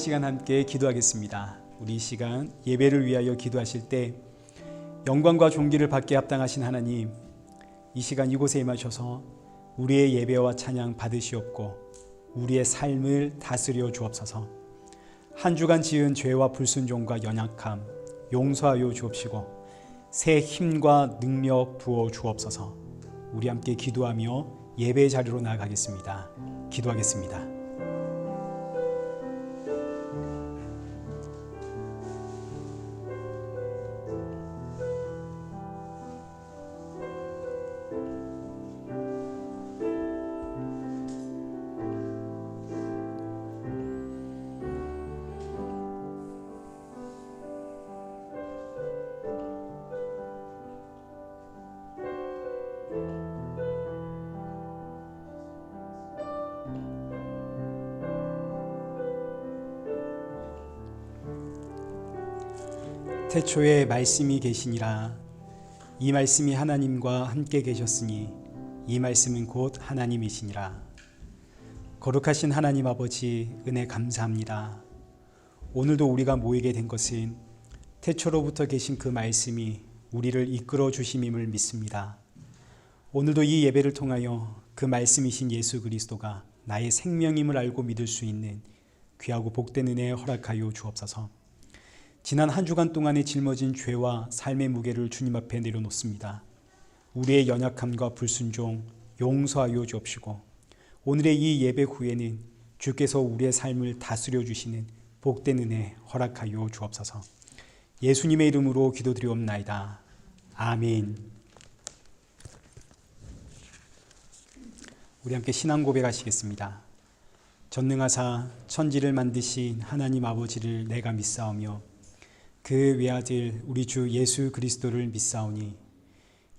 시간 함께 기도하겠습니다. 우리 이 시간 예배를 위하여 기도하실 때 영광과 존귀를 받게 합당하신 하나님, 이 시간 이곳에 임하셔서 우리의 예배와 찬양 받으시옵고 우리의 삶을 다스려 주옵소서. 한 주간 지은 죄와 불순종과 연약함 용서하여 주옵시고 새 힘과 능력 부어 주옵소서. 우리 함께 기도하며 예배 자리로 나아가겠습니다. 기도하겠습니다. 태초에 말씀이 계시니라. 이 말씀이 하나님과 함께 계셨으니 이 말씀은 곧 하나님이시니라. 거룩하신 하나님 아버지, 은혜 감사합니다. 오늘도 우리가 모이게 된 것은 태초로부터 계신 그 말씀이 우리를 이끌어 주심임을 믿습니다. 오늘도 이 예배를 통하여 그 말씀이신 예수 그리스도가 나의 생명임을 알고 믿을 수 있는 귀하고 복된 은혜 허락하여 주옵소서. 지난 한 주간 동안에 짊어진 죄와 삶의 무게를 주님 앞에 내려놓습니다. 우리의 연약함과 불순종 용서하여 주옵시고 오늘의 이 예배 후에는 주께서 우리의 삶을 다스려 주시는 복된 은혜 허락하여 주옵소서. 예수님의 이름으로 기도드리옵나이다. 아멘. 우리 함께 신앙 고백하시겠습니다. 전능하사 천지를 만드신 하나님 아버지를 내가 믿사오며 그 외아들 우리 주 예수 그리스도를 믿사오니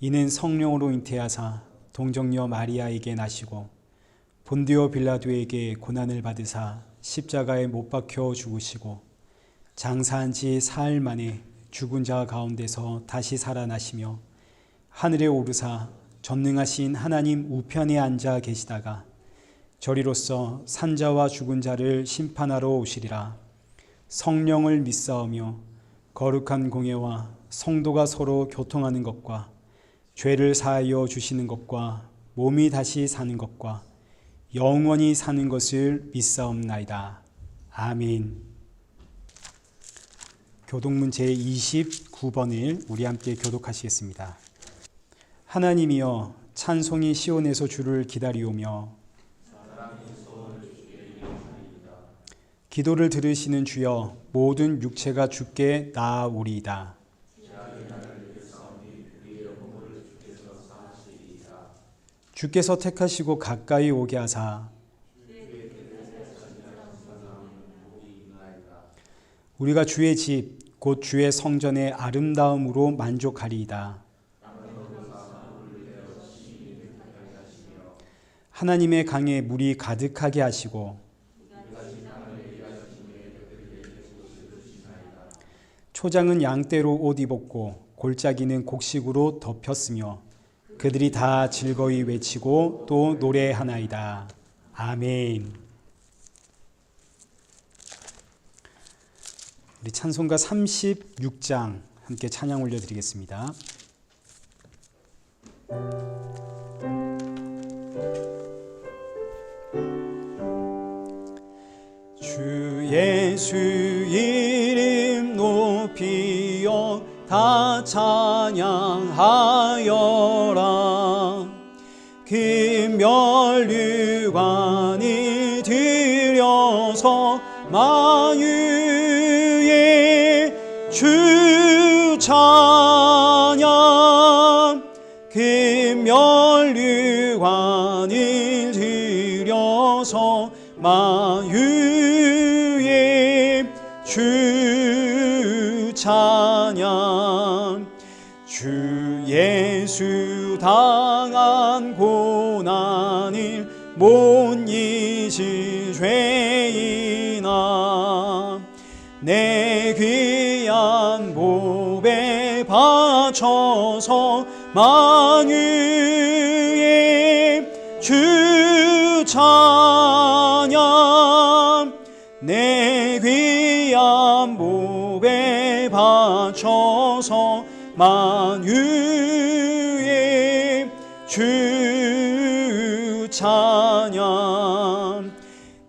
이는 성령으로 잉태하사 동정녀 마리아에게 나시고 본디오 빌라도에게 고난을 받으사 십자가에 못 박혀 죽으시고 장사한 지 사흘 만에 죽은 자 가운데서 다시 살아나시며 하늘에 오르사 전능하신 하나님 우편에 앉아 계시다가 저리로서 산자와 죽은 자를 심판하러 오시리라. 성령을 믿사오며 거룩한 공예와 성도가 서로 교통하는 것과 죄를 사하여 주시는 것과 몸이 다시 사는 것과 영원히 사는 것을 믿사옵나이다. 아멘. 교독문 제29번을 우리 함께 교독하시겠습니다. 하나님이여 찬송이 시온에서 주를 기다리오며 기도를 들으시는 주여 모든 육체가 주께 나아오리이다. 주께서 택하시고 가까이 오게 하사 우리가 주의 집 곧 주의 성전의 아름다움으로 만족하리이다. 하나님의 강에 물이 가득하게 하시고 초장은 양떼로 옷 입었고 골짜기는 곡식으로 덮였으며 그들이 다 즐거이 외치고 또 노래하나이다. 아멘. 우리 찬송가 36장 함께 찬양 올려드리겠습니다. 주 예수 이름 높이어 다 찬양하여라. 금면류관을 들여서 만유의 주 찬양. 금면류관을 들여서 만유의 주 찬양. 주 예수 당한 고난을 못 잊을 죄인아 내 귀한 보배 바쳐서 만유의 주 찬양. 내 귀 높여서 만유의 주 찬양.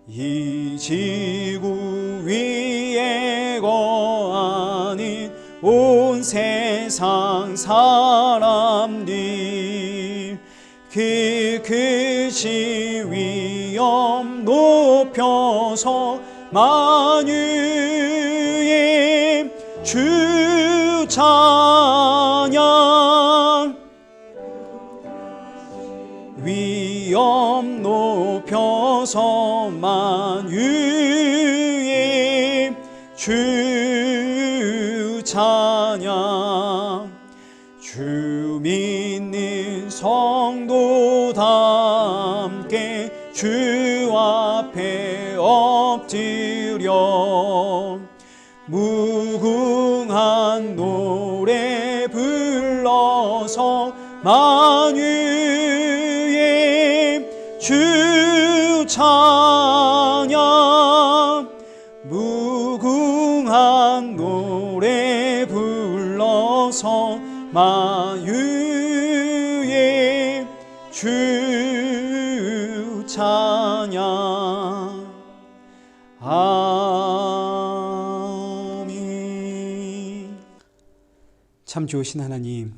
이 지구 위에 거하는 온 세상 사람들 그 크신 위엄 높여서 만유의 주 찬양. 위엄 높여서 만유의 주 찬양. 주 믿는 성도 다 함께 주 앞에 엎드려 무궁한 노래 불러서 만유의 주 찬양. 무궁한 노래 불러서 만유의 주 찬양. 아멘. 참 좋으신 하나님,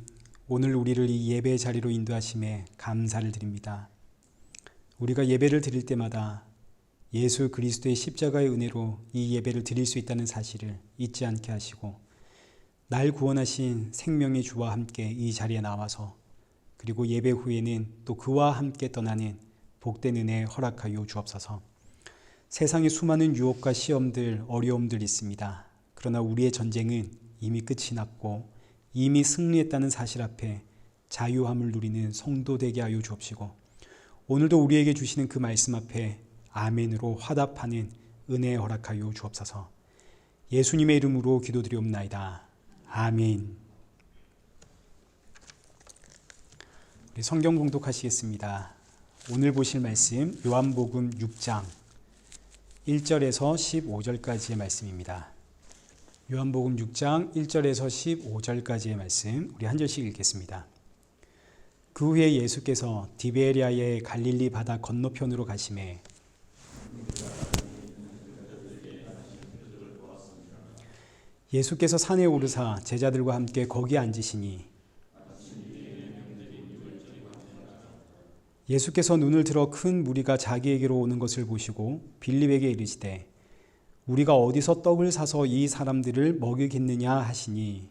오늘 우리를 이 예배 자리로 인도하심에 감사를 드립니다. 우리가 예배를 드릴 때마다 예수 그리스도의 십자가의 은혜로 이 예배를 드릴 수 있다는 사실을 잊지 않게 하시고, 날 구원하신 생명의 주와 함께 이 자리에 나와서, 그리고 예배 후에는 또 그와 함께 떠나는 복된 은혜 허락하여 주옵소서. 세상에 수많은 유혹과 시험들, 어려움들 있습니다. 그러나 우리의 전쟁은 이미 끝이 났고 이미 승리했다는 사실 앞에 자유함을 누리는 성도 되게 하여 주옵시고, 오늘도 우리에게 주시는 그 말씀 앞에 아멘으로 화답하는 은혜 허락하여 주옵소서. 예수님의 이름으로 기도드리옵나이다. 아멘. 우리 성경 봉독하시겠습니다. 오늘 보실 말씀 요한복음 6장 1절에서 15절까지의 말씀입니다. 요한복음 6장 1절에서 15절까지의 말씀 우리 한 절씩 읽겠습니다. 그 후에 예수께서 디베리아의 갈릴리 바다 건너편으로 가시매 예수께서 산에 오르사 제자들과 함께 거기 앉으시니 예수께서 눈을 들어 큰 무리가 자기에게로 오는 것을 보시고 빌립에게 이르시되 우리가 어디서 떡을 사서 이 사람들을 먹이겠느냐 하시니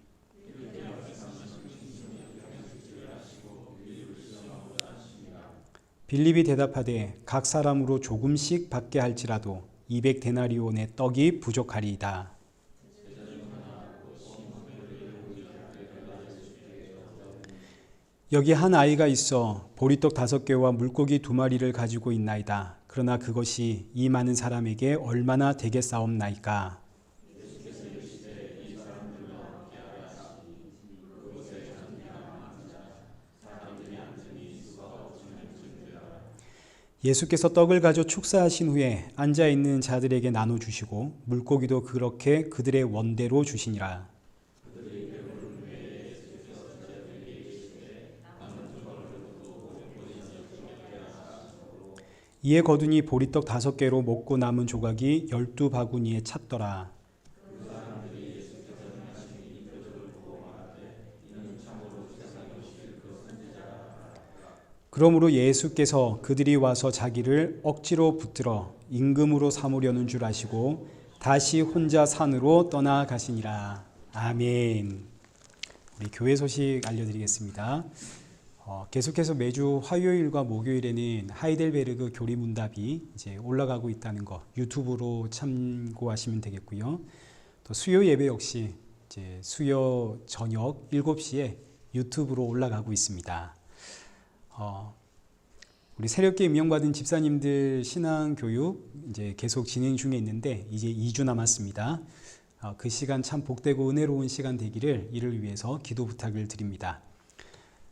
빌립이 대답하되 각 사람으로 조금씩 받게 할지라도 200데나리온의 떡이 부족하리이다. 여기 한 아이가 있어 보리떡 5개와 물고기 2마리를 가지고 있나이다. 그러나 그것이 이 많은 사람에게 얼마나 되겠사옵나이까? 예수께서 떡을 가져 축사하신 후에 앉아있는 자들에게 나눠주시고 물고기도 그렇게 그들의 원대로 주시니라. 이에 거두니 보리떡 5개로 먹고 남은 조각이 12바구니에 찼더라. 그러므로 예수께서 그들이 와서 자기를 억지로 붙들어 임금으로 삼으려는 줄 아시고 다시 혼자 산으로 떠나가시니라. 아멘. 우리 교회 소식 알려드리겠습니다. 계속해서 매주 화요일과 목요일에는 하이델베르그 교리문답이 이제 올라가고 있다는 거 유튜브로 참고하시면 되겠고요. 또 수요 예배 역시 이제 수요 저녁 7시에 유튜브로 올라가고 있습니다. 우리 새롭게 임명받은 집사님들 신앙교육 이제 계속 진행 중에 있는데 이제 2주 남았습니다. 그 시간 참 복되고 은혜로운 시간 되기를 이를 위해서 기도 부탁을 드립니다.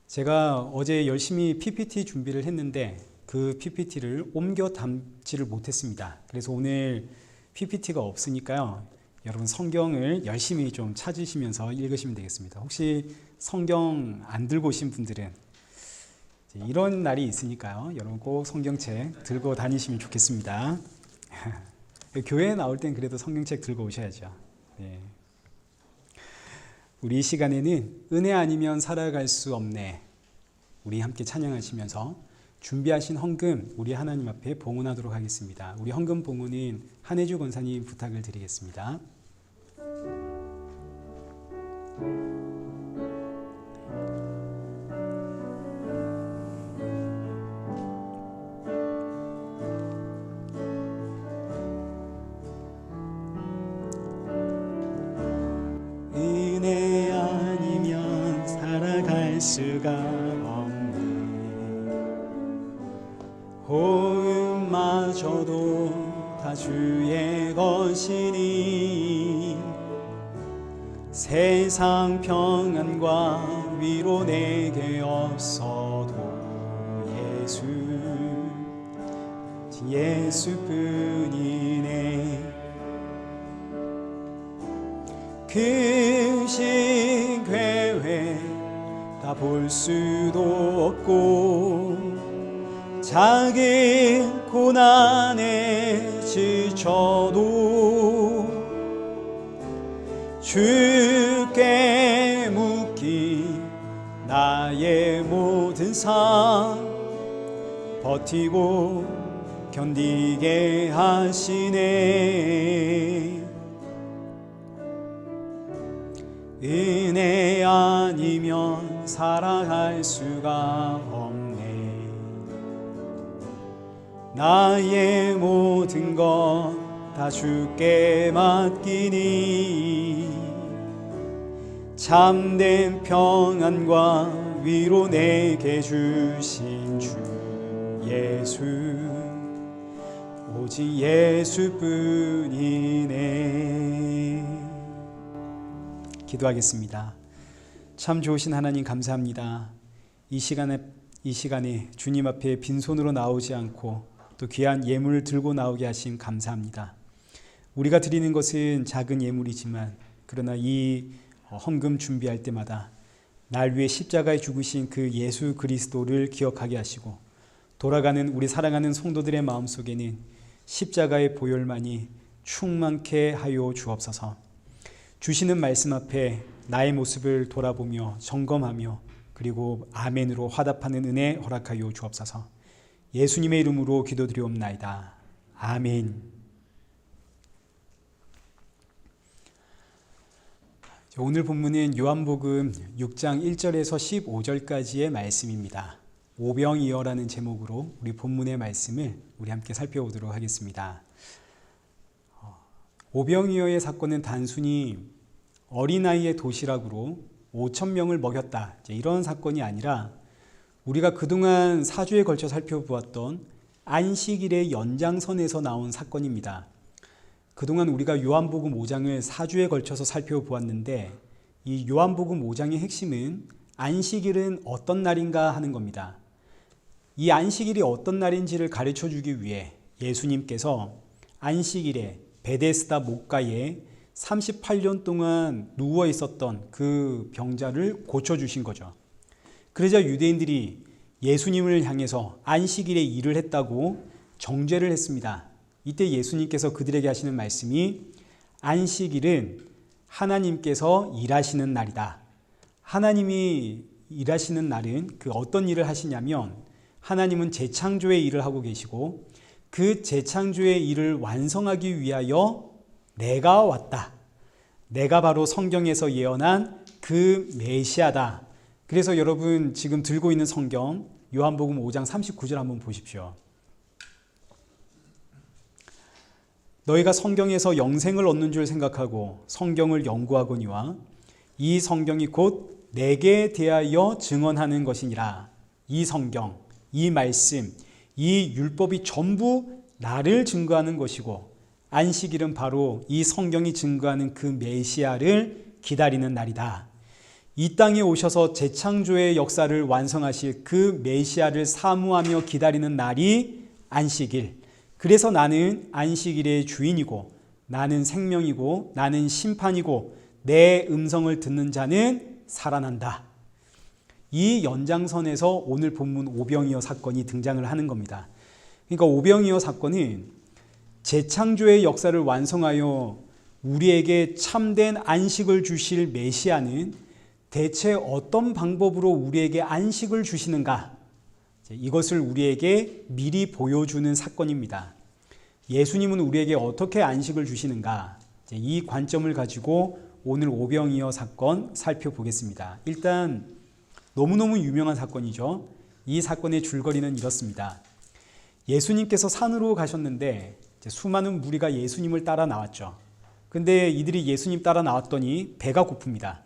제가 어제 열심히 PPT 준비를 했는데 그 PPT를 옮겨 담지를 못했습니다. 그래서 오늘 PPT가 없으니까요. 여러분 성경을 열심히 좀 찾으시면서 읽으시면 되겠습니다. 혹시 성경 안 들고 오신 분들은 이런 날이 있으니까요. 여러분 꼭 성경책 들고 다니시면 좋겠습니다. 교회에 나올 땐 그래도 성경책 들고 오셔야죠. 네. 우리 이 시간에는 은혜 아니면 살아갈 수 없네. 우리 함께 찬양하시면서 준비하신 헌금 우리 하나님 앞에 봉헌하도록 하겠습니다. 우리 헌금 봉헌은 한혜주 권사님 부탁을 드리겠습니다. 은혜 아니면 살아갈 수가 없네. 호흡마저도 다 주의 것이니 세상 평안과 위로 내게 없어도 예수뿐이네. 크신 괴회 다 볼 수도 없고 작은 고난에 지쳐도 주께 묻기 나의 모든 삶 버티고 견디게 하시네. 은혜 아니면 살아갈 수가 없네. 나의 모든 것 다 주께 맡기니 참된 평안과 위로 내게 주신 주 예수 오직 예수뿐이네. 기도하겠습니다. 참 좋으신 하나님 감사합니다. 이 시간에 주님 앞에 빈손으로 나오지 않고 또 귀한 예물을 들고 나오게 하심 감사합니다. 우리가 드리는 것은 작은 예물이지만 그러나 이 헌금 준비할 때마다 날 위해 십자가에 죽으신 그 예수 그리스도를 기억하게 하시고 돌아가는 우리 사랑하는 성도들의 마음속에는 십자가의 보혈만이 충만케 하여 주옵소서. 주시는 말씀 앞에 나의 모습을 돌아보며 점검하며 그리고 아멘으로 화답하는 은혜 허락하여 주옵소서. 예수님의 이름으로 기도드리옵나이다. 아멘. 오늘 본문은 요한복음 6장 1절에서 15절까지의 말씀입니다. 오병이어라는 제목으로 우리 본문의 말씀을 우리 함께 살펴보도록 하겠습니다. 오병이어의 사건은 단순히 어린아이의 도시락으로 5,000명을 먹였다 이런 사건이 아니라 우리가 그동안 4주에 걸쳐 살펴보았던 안식일의 연장선에서 나온 사건입니다. 그동안 우리가 요한복음 5장을 4주에 걸쳐서 살펴보았는데 이 요한복음 5장의 핵심은 안식일은 어떤 날인가 하는 겁니다. 이 안식일이 어떤 날인지를 가르쳐 주기 위해 예수님께서 안식일에 베데스다 목가에 38년 동안 누워 있었던 그 병자를 고쳐주신 거죠. 그러자 유대인들이 예수님을 향해서 안식일에 일을 했다고 정죄를 했습니다. 이때 예수님께서 그들에게 하시는 말씀이 안식일은 하나님께서 일하시는 날이다. 하나님이 일하시는 날은 그 어떤 일을 하시냐면 하나님은 재창조의 일을 하고 계시고 그 재창조의 일을 완성하기 위하여 내가 왔다. 내가 바로 성경에서 예언한 그 메시아다. 그래서 여러분 지금 들고 있는 성경 요한복음 5장 39절 한번 보십시오. 너희가 성경에서 영생을 얻는 줄 생각하고 성경을 연구하거니와 이 성경이 곧 내게 대하여 증언하는 것이니라. 이 성경, 이 말씀, 이 율법이 전부 나를 증거하는 것이고 안식일은 바로 이 성경이 증거하는 그 메시아를 기다리는 날이다. 이 땅에 오셔서 재창조의 역사를 완성하실 그 메시아를 사모하며 기다리는 날이 안식일. 그래서 나는 안식일의 주인이고 나는 생명이고 나는 심판이고 내 음성을 듣는 자는 살아난다. 이 연장선에서 오늘 본문 오병이어 사건이 등장을 하는 겁니다. 그러니까 오병이어 사건은 재창조의 역사를 완성하여 우리에게 참된 안식을 주실 메시아는 대체 어떤 방법으로 우리에게 안식을 주시는가? 이것을 우리에게 미리 보여주는 사건입니다. 예수님은 우리에게 어떻게 안식을 주시는가? 이 관점을 가지고 오늘 오병이어 사건 살펴보겠습니다. 일단 너무너무 유명한 사건이죠. 이 사건의 줄거리는 이렇습니다. 예수님께서 산으로 가셨는데 수많은 무리가 예수님을 따라 나왔죠. 근데 이들이 예수님 따라 나왔더니 배가 고픕니다.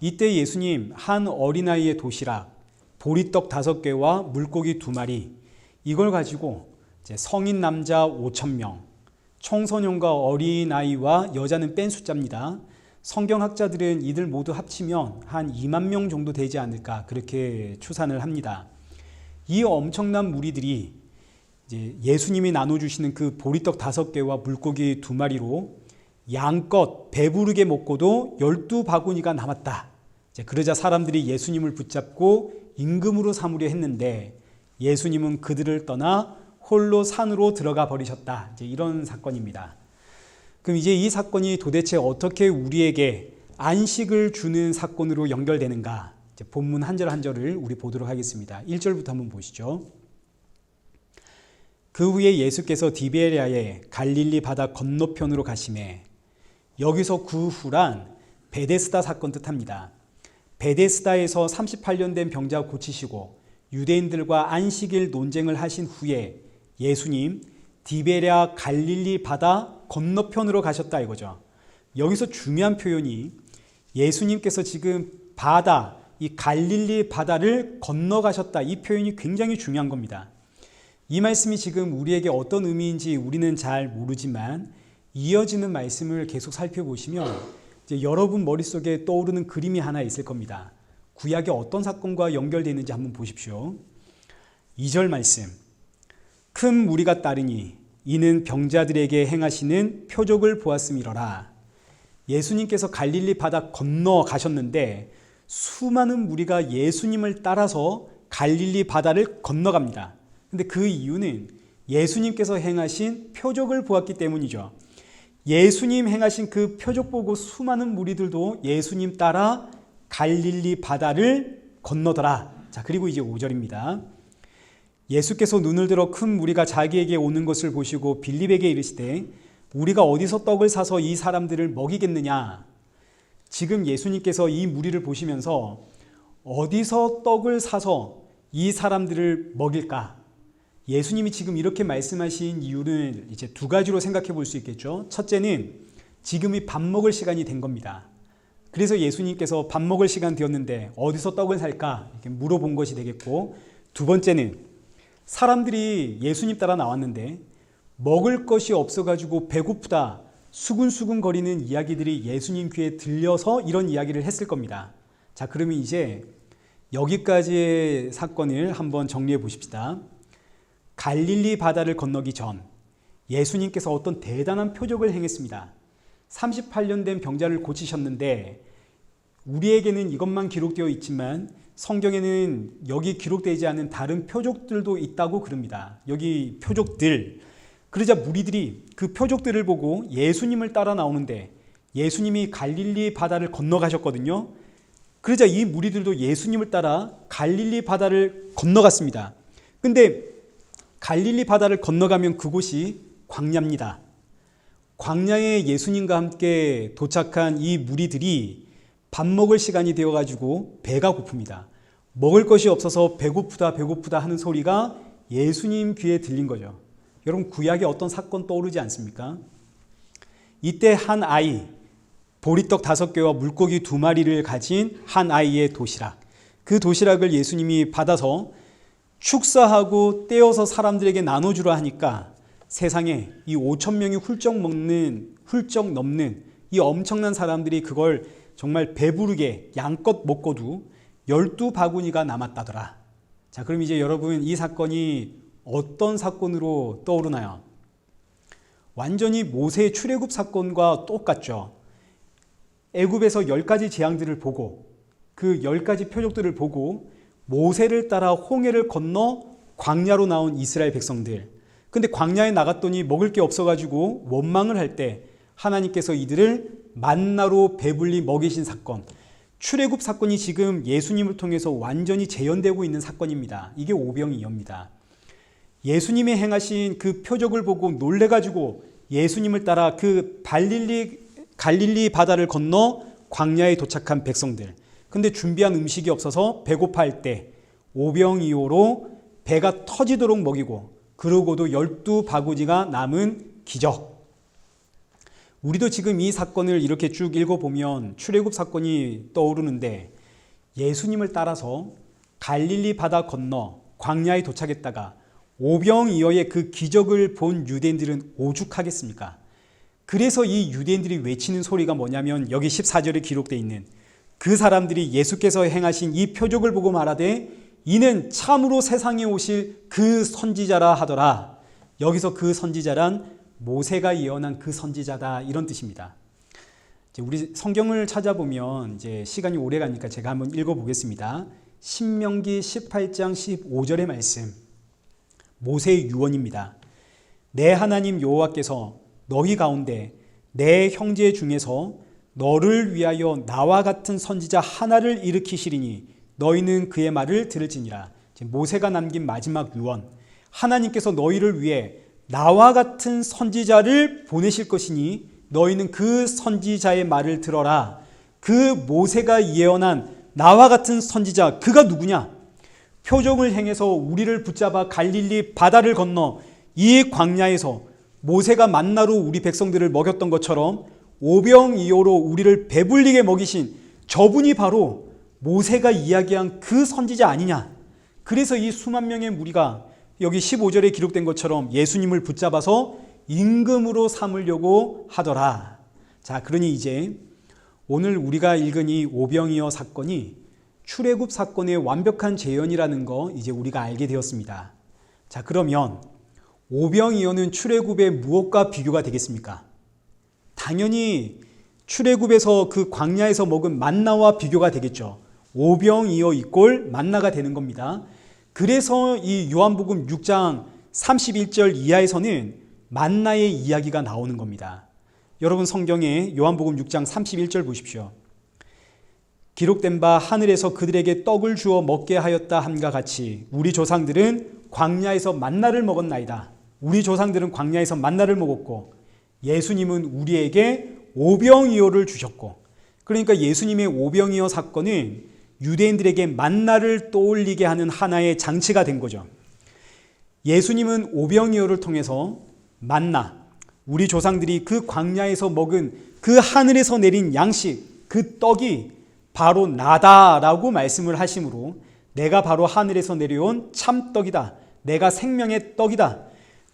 이때 예수님 한 어린아이의 도시락, 보리떡 5개와 물고기 2마리, 이걸 가지고 성인 남자 5,000명, 청소년과 어린아이와 여자는 뺀 숫자입니다. 성경학자들은 이들 모두 합치면 한 2만 명 정도 되지 않을까 그렇게 추산을 합니다. 이 엄청난 무리들이 이제 예수님이 나눠주시는 그 보리떡 5개와 물고기 2마리로 양껏 배부르게 먹고도 12바구니가 남았다. 그러자 사람들이 예수님을 붙잡고 임금으로 삼으려 했는데 예수님은 그들을 떠나 홀로 산으로 들어가 버리셨다. 이런 사건입니다. 그럼 이제 이 사건이 도대체 어떻게 우리에게 안식을 주는 사건으로 연결되는가? 본문 한 절 한 절을 우리 보도록 하겠습니다. 1절부터 한번 보시죠. 그 후에 예수께서 디베레아의 갈릴리 바다 건너편으로 가시매, 여기서 그 후란 베데스다 사건 뜻합니다. 베데스다에서 38년 된 병자 고치시고 유대인들과 안식일 논쟁을 하신 후에 예수님 디베레아 갈릴리 바다 건너편으로 가셨다 이거죠. 여기서 중요한 표현이 예수님께서 지금 바다, 이 갈릴리 바다를 건너가셨다, 이 표현이 굉장히 중요한 겁니다. 이 말씀이 지금 우리에게 어떤 의미인지 우리는 잘 모르지만 이어지는 말씀을 계속 살펴보시면 이제 여러분 머릿속에 떠오르는 그림이 하나 있을 겁니다. 구약의 어떤 사건과 연결되는지 한번 보십시오. 2절 말씀. 큰 무리가 따르니 이는 병자들에게 행하시는 표적을 보았음이로라. 예수님께서 갈릴리 바다 건너 가셨는데 수많은 무리가 예수님을 따라서 갈릴리 바다를 건너갑니다. 근데 그 이유는 예수님께서 행하신 표적을 보았기 때문이죠. 예수님 행하신 그 표적 보고 수많은 무리들도 예수님 따라 갈릴리 바다를 건너더라. 자, 그리고 이제 5절입니다. 예수께서 눈을 들어 큰 무리가 자기에게 오는 것을 보시고 빌립에게 이르시되 우리가 어디서 떡을 사서 이 사람들을 먹이겠느냐. 지금 예수님께서 이 무리를 보시면서 어디서 떡을 사서 이 사람들을 먹일까? 예수님이 지금 이렇게 말씀하신 이유는 이제 2가지로 생각해 볼 수 있겠죠. 첫째는 지금이 밥 먹을 시간이 된 겁니다. 그래서 예수님께서 밥 먹을 시간 되었는데 어디서 떡을 살까? 이렇게 물어본 것이 되겠고, 2번째는 사람들이 예수님 따라 나왔는데 먹을 것이 없어가지고 배고프다, 수근수근 거리는 이야기들이 예수님 귀에 들려서 이런 이야기를 했을 겁니다. 자, 그러면 이제 여기까지의 사건을 한번 정리해 보십시다. 갈릴리 바다를 건너기 전 예수님께서 어떤 대단한 표적을 행했습니다. 38년 된 병자를 고치셨는데 우리에게는 이것만 기록되어 있지만 성경에는 여기 기록되지 않은 다른 표적들도 있다고 그럽니다. 여기 표적들. 그러자 무리들이 그 표적들을 보고 예수님을 따라 나오는데 예수님이 갈릴리 바다를 건너가셨거든요. 그러자 이 무리들도 예수님을 따라 갈릴리 바다를 건너갔습니다. 근데 갈릴리 바다를 건너가면 그곳이 광야입니다. 광야에 예수님과 함께 도착한 이 무리들이 밥 먹을 시간이 되어가지고 배가 고픕니다. 먹을 것이 없어서 배고프다 배고프다 하는 소리가 예수님 귀에 들린 거죠. 여러분 구약에 어떤 사건 떠오르지 않습니까? 이때 한 아이, 보리떡 5개와 물고기 2마리를 가진 한 아이의 도시락, 그 도시락을 예수님이 받아서 축사하고 떼어서 사람들에게 나눠주라 하니까 세상에 이 5,000명이 훌쩍 넘는 이 엄청난 사람들이 그걸 정말 배부르게 양껏 먹고도 12바구니가 남았다더라. 자, 그럼 이제 여러분 이 사건이 어떤 사건으로 떠오르나요? 완전히 모세의 출애굽 사건과 똑같죠. 애굽에서 10가지 재앙들을 보고 그 10가지 표적들을 보고 모세를 따라 홍해를 건너 광야로 나온 이스라엘 백성들. 근데 광야에 나갔더니 먹을 게 없어가지고 원망을 할 때 하나님께서 이들을 만나로 배불리 먹이신 사건. 출애굽 사건이 지금 예수님을 통해서 완전히 재현되고 있는 사건입니다. 이게 오병이어입니다. 예수님이 행하신 그 표적을 보고 놀래가지고 예수님을 따라 그 갈릴리 바다를 건너 광야에 도착한 백성들. 근데 준비한 음식이 없어서 배고파할 때 오병이어로 배가 터지도록 먹이고 그러고도 12바구니가 남은 기적. 우리도 지금 이 사건을 이렇게 쭉 읽어보면 출애굽 사건이 떠오르는데 예수님을 따라서 갈릴리 바다 건너 광야에 도착했다가 오병이어의 그 기적을 본 유대인들은 오죽하겠습니까? 그래서 이 유대인들이 외치는 소리가 뭐냐면 여기 14절에 기록되어 있는 그 사람들이 예수께서 행하신 이 표적을 보고 말하되 이는 참으로 세상에 오실 그 선지자라 하더라. 여기서 그 선지자란 모세가 예언한 그 선지자다 이런 뜻입니다. 이제 우리 성경을 찾아보면 이제 시간이 오래 가니까 제가 한번 읽어보겠습니다. 신명기 18장 15절의 말씀. 모세의 유언입니다. 내 하나님 여호와께서 너희 가운데 내 형제 중에서 너를 위하여 나와 같은 선지자 하나를 일으키시리니 너희는 그의 말을 들을지니라. 모세가 남긴 마지막 유언. 하나님께서 너희를 위해 나와 같은 선지자를 보내실 것이니 너희는 그 선지자의 말을 들어라. 그 모세가 예언한 나와 같은 선지자, 그가 누구냐? 표적을 행해서 우리를 붙잡아 갈릴리 바다를 건너 이 광야에서 모세가 만나로 우리 백성들을 먹였던 것처럼 오병이어로 우리를 배불리게 먹이신 저분이 바로 모세가 이야기한 그 선지자 아니냐. 그래서 이 수만 명의 무리가 여기 15절에 기록된 것처럼 예수님을 붙잡아서 임금으로 삼으려고 하더라. 자, 그러니 이제 오늘 우리가 읽은 이 오병이어 사건이 출애굽 사건의 완벽한 재현이라는 거 이제 우리가 알게 되었습니다. 자, 그러면 오병이어는 출애굽의 무엇과 비교가 되겠습니까? 당연히 출애굽에서 그 광야에서 먹은 만나와 비교가 되겠죠. 오병이어 이꼴 만나가 되는 겁니다. 그래서 이 요한복음 6장 31절 이하에서는 만나의 이야기가 나오는 겁니다. 여러분 성경에 요한복음 6장 31절 보십시오. 기록된 바 하늘에서 그들에게 떡을 주어 먹게 하였다 함과 같이 우리 조상들은 광야에서 만나를 먹었나이다. 우리 조상들은 광야에서 만나를 먹었고 예수님은 우리에게 오병이어를 주셨고, 그러니까 예수님의 오병이어 사건은 유대인들에게 만나를 떠올리게 하는 하나의 장치가 된 거죠. 예수님은 오병이어를 통해서 만나, 우리 조상들이 그 광야에서 먹은 그 하늘에서 내린 양식, 그 떡이 바로 나다라고 말씀을 하심으로 내가 바로 하늘에서 내려온 참떡이다. 내가 생명의 떡이다.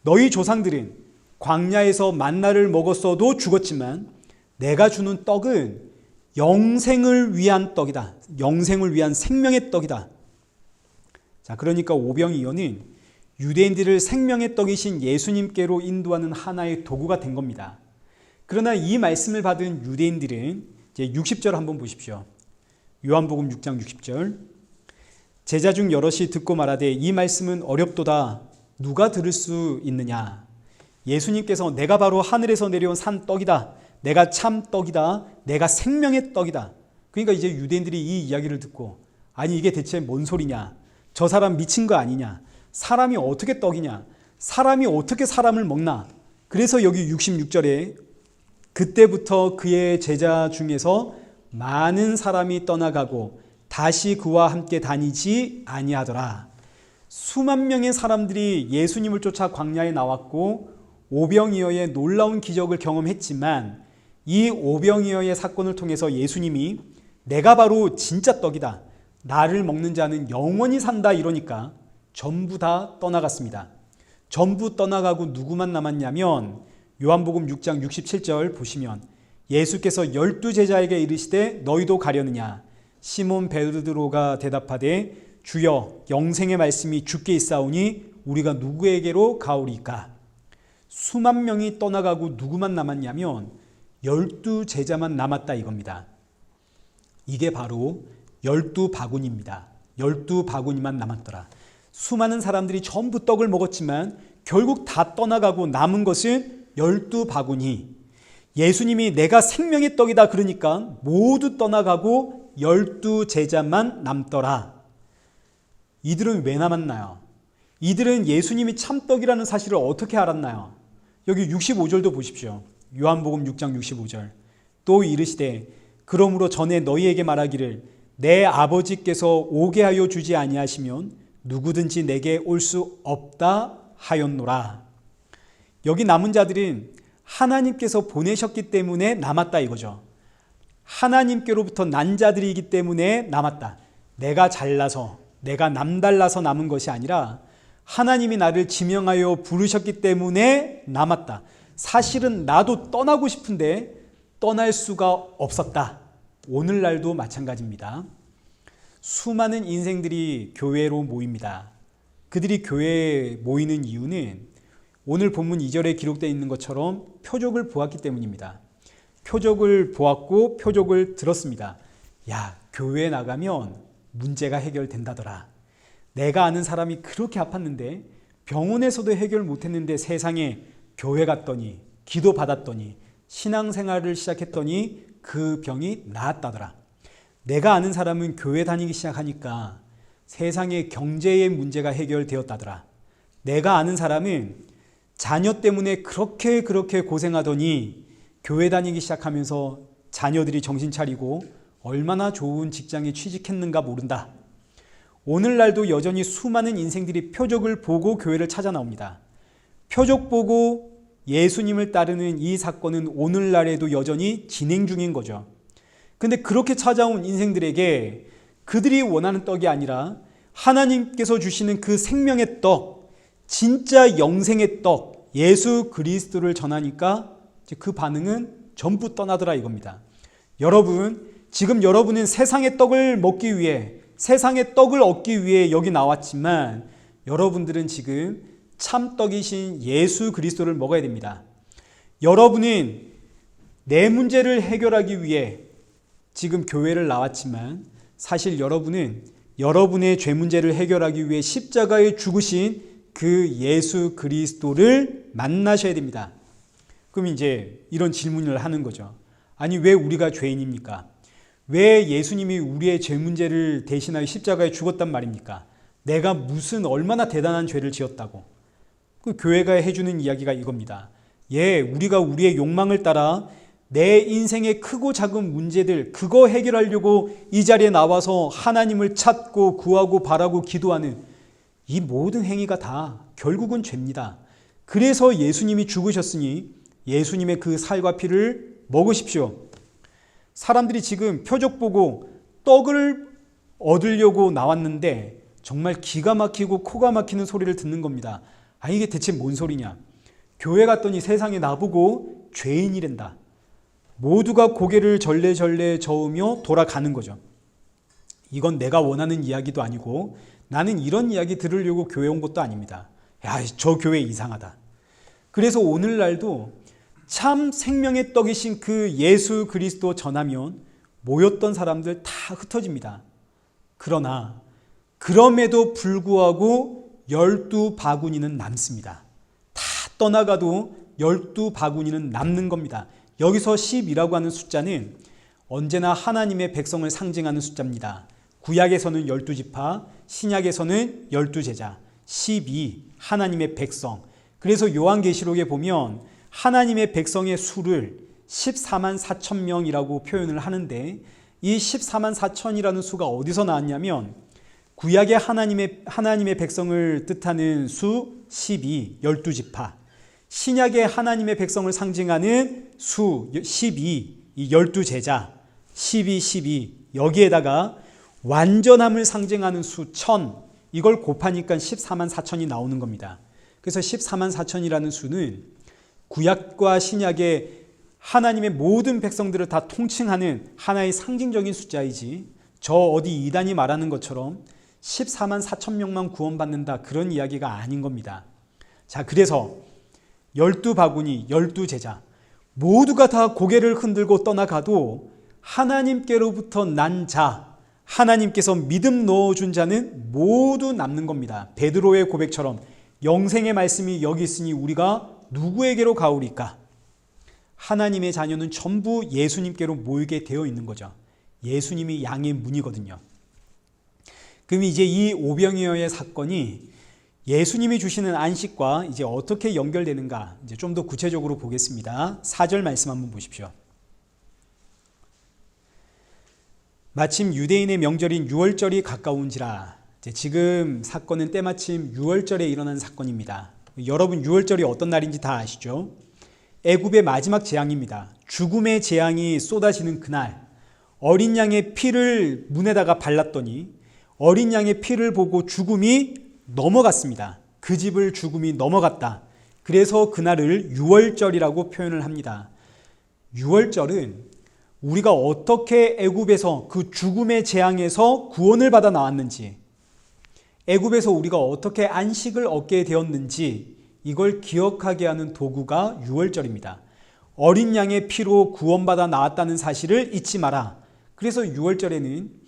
너희 조상들은 광야에서 만나를 먹었어도 죽었지만 내가 주는 떡은 영생을 위한 떡이다. 영생을 위한 생명의 떡이다. 자, 그러니까 오병이어는 유대인들을 생명의 떡이신 예수님께로 인도하는 하나의 도구가 된 겁니다. 그러나 이 말씀을 받은 유대인들은 이제 60절 한번 보십시오. 요한복음 6장 60절. 제자 중 여럿이 듣고 말하되 이 말씀은 어렵도다. 누가 들을 수 있느냐? 예수님께서 내가 바로 하늘에서 내려온 산 떡이다. 내가 참 떡이다. 내가 생명의 떡이다. 그러니까 이제 유대인들이 이 이야기를 듣고 아니 이게 대체 뭔 소리냐? 저 사람 미친 거 아니냐? 사람이 어떻게 떡이냐? 사람이 어떻게 사람을 먹나? 그래서 여기 66절에 그때부터 그의 제자 중에서 많은 사람이 떠나가고 다시 그와 함께 다니지 아니하더라. 수만 명의 사람들이 예수님을 쫓아 광야에 나왔고 오병이어의 놀라운 기적을 경험했지만 이 오병이어의 사건을 통해서 예수님이 내가 바로 진짜 떡이다. 나를 먹는 자는 영원히 산다 이러니까 전부 다 떠나갔습니다. 전부 떠나가고 누구만 남았냐면 요한복음 6장 67절 보시면 예수께서 12제자에게 이르시되 너희도 가려느냐? 시몬 베드로가 대답하되 주여 영생의 말씀이 주께 있사오니 우리가 누구에게로 가오리까? 수만 명이 떠나가고 누구만 남았냐면 12제자만 남았다 이겁니다. 이게 바로 12바구니입니다. 12바구니만 남았더라. 수많은 사람들이 전부 떡을 먹었지만 결국 다 떠나가고 남은 것은 12바구니. 예수님이 내가 생명의 떡이다 그러니까 모두 떠나가고 12제자만 남더라. 이들은 왜 남았나요? 이들은 예수님이 참떡이라는 사실을 어떻게 알았나요? 여기 65절도 보십시오. 요한복음 6장 65절. 또 이르시되 그러므로 전에 너희에게 말하기를 내 아버지께서 오게 하여 주지 아니하시면 누구든지 내게 올 수 없다 하였노라. 여기 남은 자들은 하나님께서 보내셨기 때문에 남았다 이거죠. 하나님께로부터 난 자들이기 때문에 남았다. 내가 잘나서 내가 남달라서 남은 것이 아니라 하나님이 나를 지명하여 부르셨기 때문에 남았다. 사실은 나도 떠나고 싶은데 떠날 수가 없었다. 오늘날도 마찬가지입니다. 수많은 인생들이 교회로 모입니다. 그들이 교회에 모이는 이유는 오늘 본문 2절에 기록되어 있는 것처럼 표적을 보았기 때문입니다. 표적을 보았고 표적을 들었습니다. 야, 교회에 나가면 문제가 해결된다더라. 내가 아는 사람이 그렇게 아팠는데 병원에서도 해결 못했는데 세상에 교회 갔더니 기도 받았더니 신앙생활을 시작했더니 그 병이 나았다더라. 내가 아는 사람은 교회 다니기 시작하니까 세상의 경제의 문제가 해결되었다더라. 내가 아는 사람은 자녀 때문에 그렇게 고생하더니 교회 다니기 시작하면서 자녀들이 정신 차리고 얼마나 좋은 직장에 취직했는가 모른다. 오늘날도 여전히 수많은 인생들이 표적을 보고 교회를 찾아 나옵니다. 표적 보고 예수님을 따르는 이 사건은 오늘날에도 여전히 진행 중인 거죠. 근데 그렇게 찾아온 인생들에게 그들이 원하는 떡이 아니라 하나님께서 주시는 그 생명의 떡, 진짜 영생의 떡, 예수 그리스도를 전하니까 그 반응은 전부 떠나더라 이겁니다. 여러분, 지금 여러분은 세상의 떡을 먹기 위해, 세상의 떡을 얻기 위해 여기 나왔지만 여러분들은 지금 참떡이신 예수 그리스도를 먹어야 됩니다. 여러분은 내 문제를 해결하기 위해 지금 교회를 나왔지만 사실 여러분은 여러분의 죄 문제를 해결하기 위해 십자가에 죽으신 그 예수 그리스도를 만나셔야 됩니다. 그럼 이제 이런 질문을 하는 거죠. 아니, 왜 우리가 죄인입니까? 왜 예수님이 우리의 죄 문제를 대신하여 십자가에 죽었단 말입니까? 내가 무슨 얼마나 대단한 죄를 지었다고? 그 교회가 해주는 이야기가 이겁니다. 우리가 우리의 욕망을 따라 내 인생의 크고 작은 문제들, 그거 해결하려고 이 자리에 나와서 하나님을 찾고 구하고 바라고 기도하는 이 모든 행위가 다 결국은 죄입니다. 그래서 예수님이 죽으셨으니 예수님의 그 살과 피를 먹으십시오. 사람들이 지금 표적 보고 떡을 얻으려고 나왔는데 정말 기가 막히고 코가 막히는 소리를 듣는 겁니다. 이게 대체 뭔 소리냐? 교회 갔더니 세상에 나보고 죄인이란다. 모두가 고개를 절레절레 저으며 돌아가는 거죠. 이건 내가 원하는 이야기도 아니고 나는 이런 이야기 들으려고 교회 온 것도 아닙니다. 저 교회 이상하다. 그래서 오늘날도 참 생명의 떡이신 그 예수 그리스도 전하면 모였던 사람들 다 흩어집니다. 그러나 그럼에도 불구하고 12바구니는 남습니다. 다 떠나가도 12바구니는 남는 겁니다. 여기서 10이라고 하는 숫자는 언제나 하나님의 백성을 상징하는 숫자입니다. 구약에서는 12지파, 신약에서는 12제자, 12 하나님의 백성. 그래서 요한계시록에 보면 하나님의 백성의 수를 14만 4천 명이라고 표현을 하는데 이 14만 4천이라는 수가 어디서 나왔냐면 구약의 하나님의 백성을 뜻하는 수 12, 12지파, 신약의 하나님의 백성을 상징하는 수 12, 이 12제자, 12, 여기에다가 완전함을 상징하는 수 1000, 이걸 곱하니까 14만 4천이 나오는 겁니다. 그래서 14만 4천이라는 수는 구약과 신약의 하나님의 모든 백성들을 다 통칭하는 하나의 상징적인 숫자이지 저 어디 이단이 말하는 것처럼 14만 4천 명만 구원받는다 그런 이야기가 아닌 겁니다. 자, 그래서 12바구니, 12제자 모두가 다 고개를 흔들고 떠나가도 하나님께로부터 난 자, 하나님께서 믿음 넣어준 자는 모두 남는 겁니다. 베드로의 고백처럼 영생의 말씀이 여기 있으니 우리가 누구에게로 가오리까? 하나님의 자녀는 전부 예수님께로 모이게 되어 있는 거죠. 예수님이 양의 문이거든요. 그럼 이제 이 오병이어의 사건이 예수님이 주시는 안식과 이제 어떻게 연결되는가 이제 좀 더 구체적으로 보겠습니다. 4절 말씀 한번 보십시오. 마침 유대인의 명절인 유월절이 가까운지라. 지금 사건은 때마침 유월절에 일어난 사건입니다. 여러분 유월절이 어떤 날인지 다 아시죠? 애굽의 마지막 재앙입니다. 죽음의 재앙이 쏟아지는 그날 어린 양의 피를 문에다가 발랐더니 어린 양의 피를 보고 죽음이 넘어갔습니다. 그 집을 죽음이 넘어갔다. 그래서 그날을 유월절이라고 표현을 합니다. 유월절은 우리가 어떻게 애굽에서 그 죽음의 재앙에서 구원을 받아 나왔는지, 애굽에서 우리가 어떻게 안식을 얻게 되었는지 이걸 기억하게 하는 도구가 유월절입니다. 어린 양의 피로 구원받아 나왔다는 사실을 잊지 마라. 그래서 유월절에는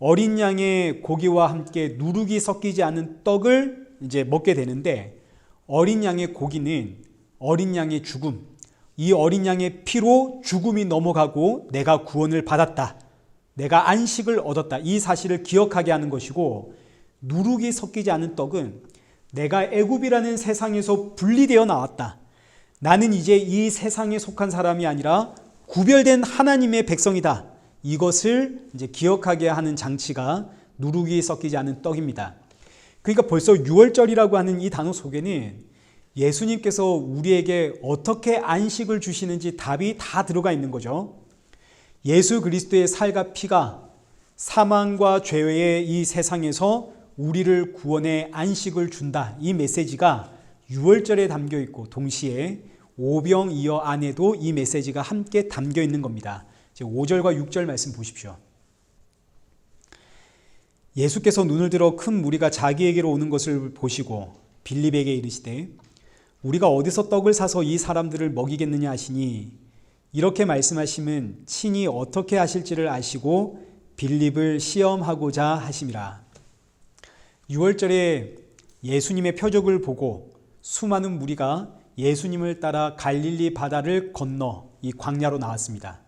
어린 양의 고기와 함께 누룩이 섞이지 않은 떡을 이제 먹게 되는데, 어린 양의 고기는 어린 양의 죽음, 이 어린 양의 피로 죽음이 넘어가고 내가 구원을 받았다, 내가 안식을 얻었다, 이 사실을 기억하게 하는 것이고, 누룩이 섞이지 않은 떡은 내가 애굽이라는 세상에서 분리되어 나왔다, 나는 이제 이 세상에 속한 사람이 아니라 구별된 하나님의 백성이다, 이것을 이제 기억하게 하는 장치가 누룩이 섞이지 않은 떡입니다. 그러니까 벌써 유월절이라고 하는 이 단어 속에는 예수님께서 우리에게 어떻게 안식을 주시는지 답이 다 들어가 있는 거죠. 예수 그리스도의 살과 피가 사망과 죄의 이 세상에서 우리를 구원해 안식을 준다, 이 메시지가 유월절에 담겨 있고 동시에 오병이어 안에도 이 메시지가 함께 담겨 있는 겁니다. 5절과 6절 말씀 보십시오. 예수께서 눈을 들어 큰 무리가 자기에게로 오는 것을 보시고 빌립에게 이르시되 우리가 어디서 떡을 사서 이 사람들을 먹이겠느냐 하시니, 이렇게 말씀하심은 친히 어떻게 하실지를 아시고 빌립을 시험하고자 하심이라. 유월절에 예수님의 표적을 보고 수많은 무리가 예수님을 따라 갈릴리 바다를 건너 이 광야로 나왔습니다.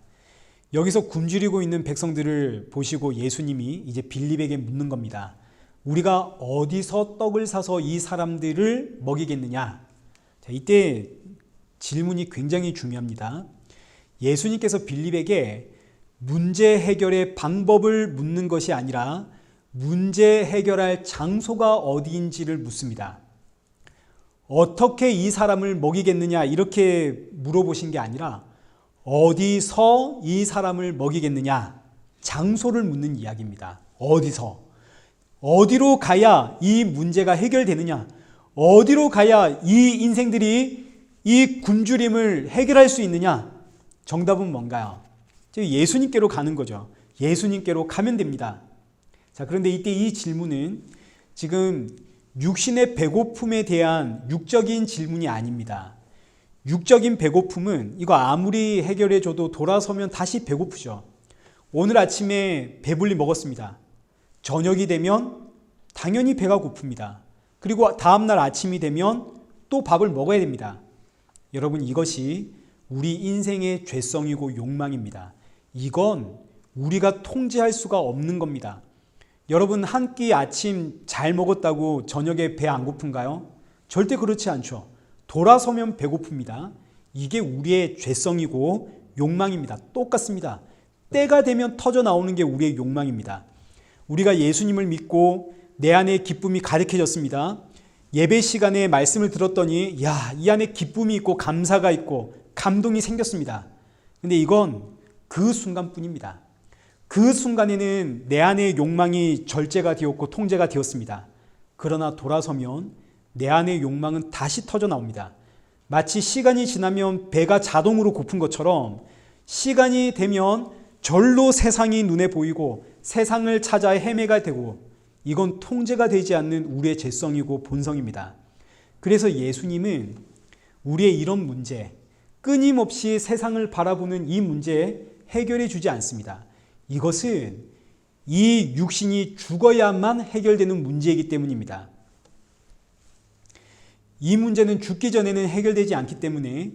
여기서 굶주리고 있는 백성들을 보시고 예수님이 이제 빌립에게 묻는 겁니다. 우리가 어디서 떡을 사서 이 사람들을 먹이겠느냐? 자, 이때 질문이 굉장히 중요합니다. 예수님께서 빌립에게 문제 해결의 방법을 묻는 것이 아니라 문제 해결할 장소가 어디인지를 묻습니다. 어떻게 이 사람을 먹이겠느냐 이렇게 물어보신 게 아니라 어디서 이 사람을 먹이겠느냐, 장소를 묻는 이야기입니다. 어디서, 어디로 가야 이 문제가 해결되느냐, 어디로 가야 이 인생들이 이 굶주림을 해결할 수 있느냐. 정답은 뭔가요? 예수님께로 가는 거죠. 예수님께로 가면 됩니다. 자, 그런데 이때 이 질문은 지금 육신의 배고픔에 대한 육적인 질문이 아닙니다. 육적인 배고픔은 이거 아무리 해결해줘도 돌아서면 다시 배고프죠. 오늘 아침에 배불리 먹었습니다. 저녁이 되면 당연히 배가 고픕니다. 그리고 다음날 아침이 되면 또 밥을 먹어야 됩니다. 여러분, 이것이 우리 인생의 죄성이고 욕망입니다. 이건 우리가 통제할 수가 없는 겁니다. 여러분, 한 끼 아침 잘 먹었다고 저녁에 배 안 고픈가요? 절대 그렇지 않죠. 돌아서면 배고픕니다. 이게 우리의 죄성이고 욕망입니다. 똑같습니다. 때가 되면 터져 나오는 게 우리의 욕망입니다. 우리가 예수님을 믿고 내 안에 기쁨이 가득해졌습니다. 예배 시간에 말씀을 들었더니 이 안에 기쁨이 있고 감사가 있고 감동이 생겼습니다. 근데 이건 그 순간뿐입니다. 그 순간에는 내 안의 욕망이 절제가 되었고 통제가 되었습니다. 그러나 돌아서면 내 안의 욕망은 다시 터져 나옵니다. 마치 시간이 지나면 배가 자동으로 고픈 것처럼 시간이 되면 절로 세상이 눈에 보이고 세상을 찾아 헤매가 되고, 이건 통제가 되지 않는 우리의 죄성이고 본성입니다. 그래서 예수님은 우리의 이런 문제, 끊임없이 세상을 바라보는 이 문제에 해결해 주지 않습니다. 이것은 이 육신이 죽어야만 해결되는 문제이기 때문입니다. 이 문제는 죽기 전에는 해결되지 않기 때문에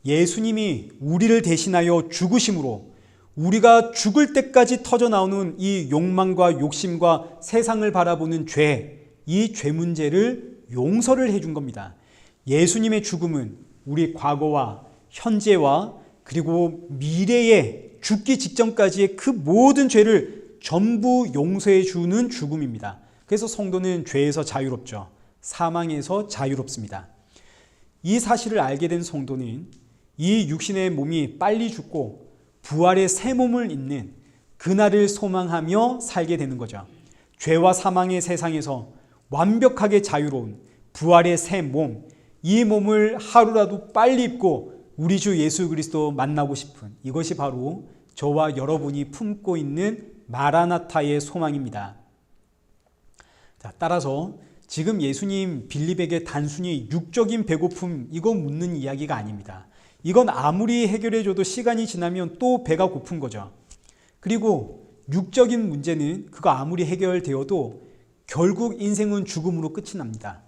예수님이 우리를 대신하여 죽으심으로 우리가 죽을 때까지 터져나오는 이 욕망과 욕심과 세상을 바라보는 죄, 이 죄 문제를 용서를 해준 겁니다. 예수님의 죽음은 우리 과거와 현재와 그리고 미래에 죽기 직전까지의 그 모든 죄를 전부 용서해 주는 죽음입니다. 그래서 성도는 죄에서 자유롭죠. 사망에서 자유롭습니다. 이 사실을 알게 된 성도는 이 육신의 몸이 빨리 죽고 부활의 새 몸을 잇는 그날을 소망하며 살게 되는 거죠. 죄와 사망의 세상에서 완벽하게 자유로운 부활의 새 몸, 이 몸을 하루라도 빨리 입고 우리 주 예수 그리스도 만나고 싶은 이것이 바로 저와 여러분이 품고 있는 마라나타의 소망입니다. 자, 따라서 지금 예수님 빌립에게 단순히 육적인 배고픔 이거 묻는 이야기가 아닙니다. 이건 아무리 해결해줘도 시간이 지나면 또 배가 고픈 거죠. 그리고 육적인 문제는 그거 아무리 해결되어도 결국 인생은 죽음으로 끝이 납니다.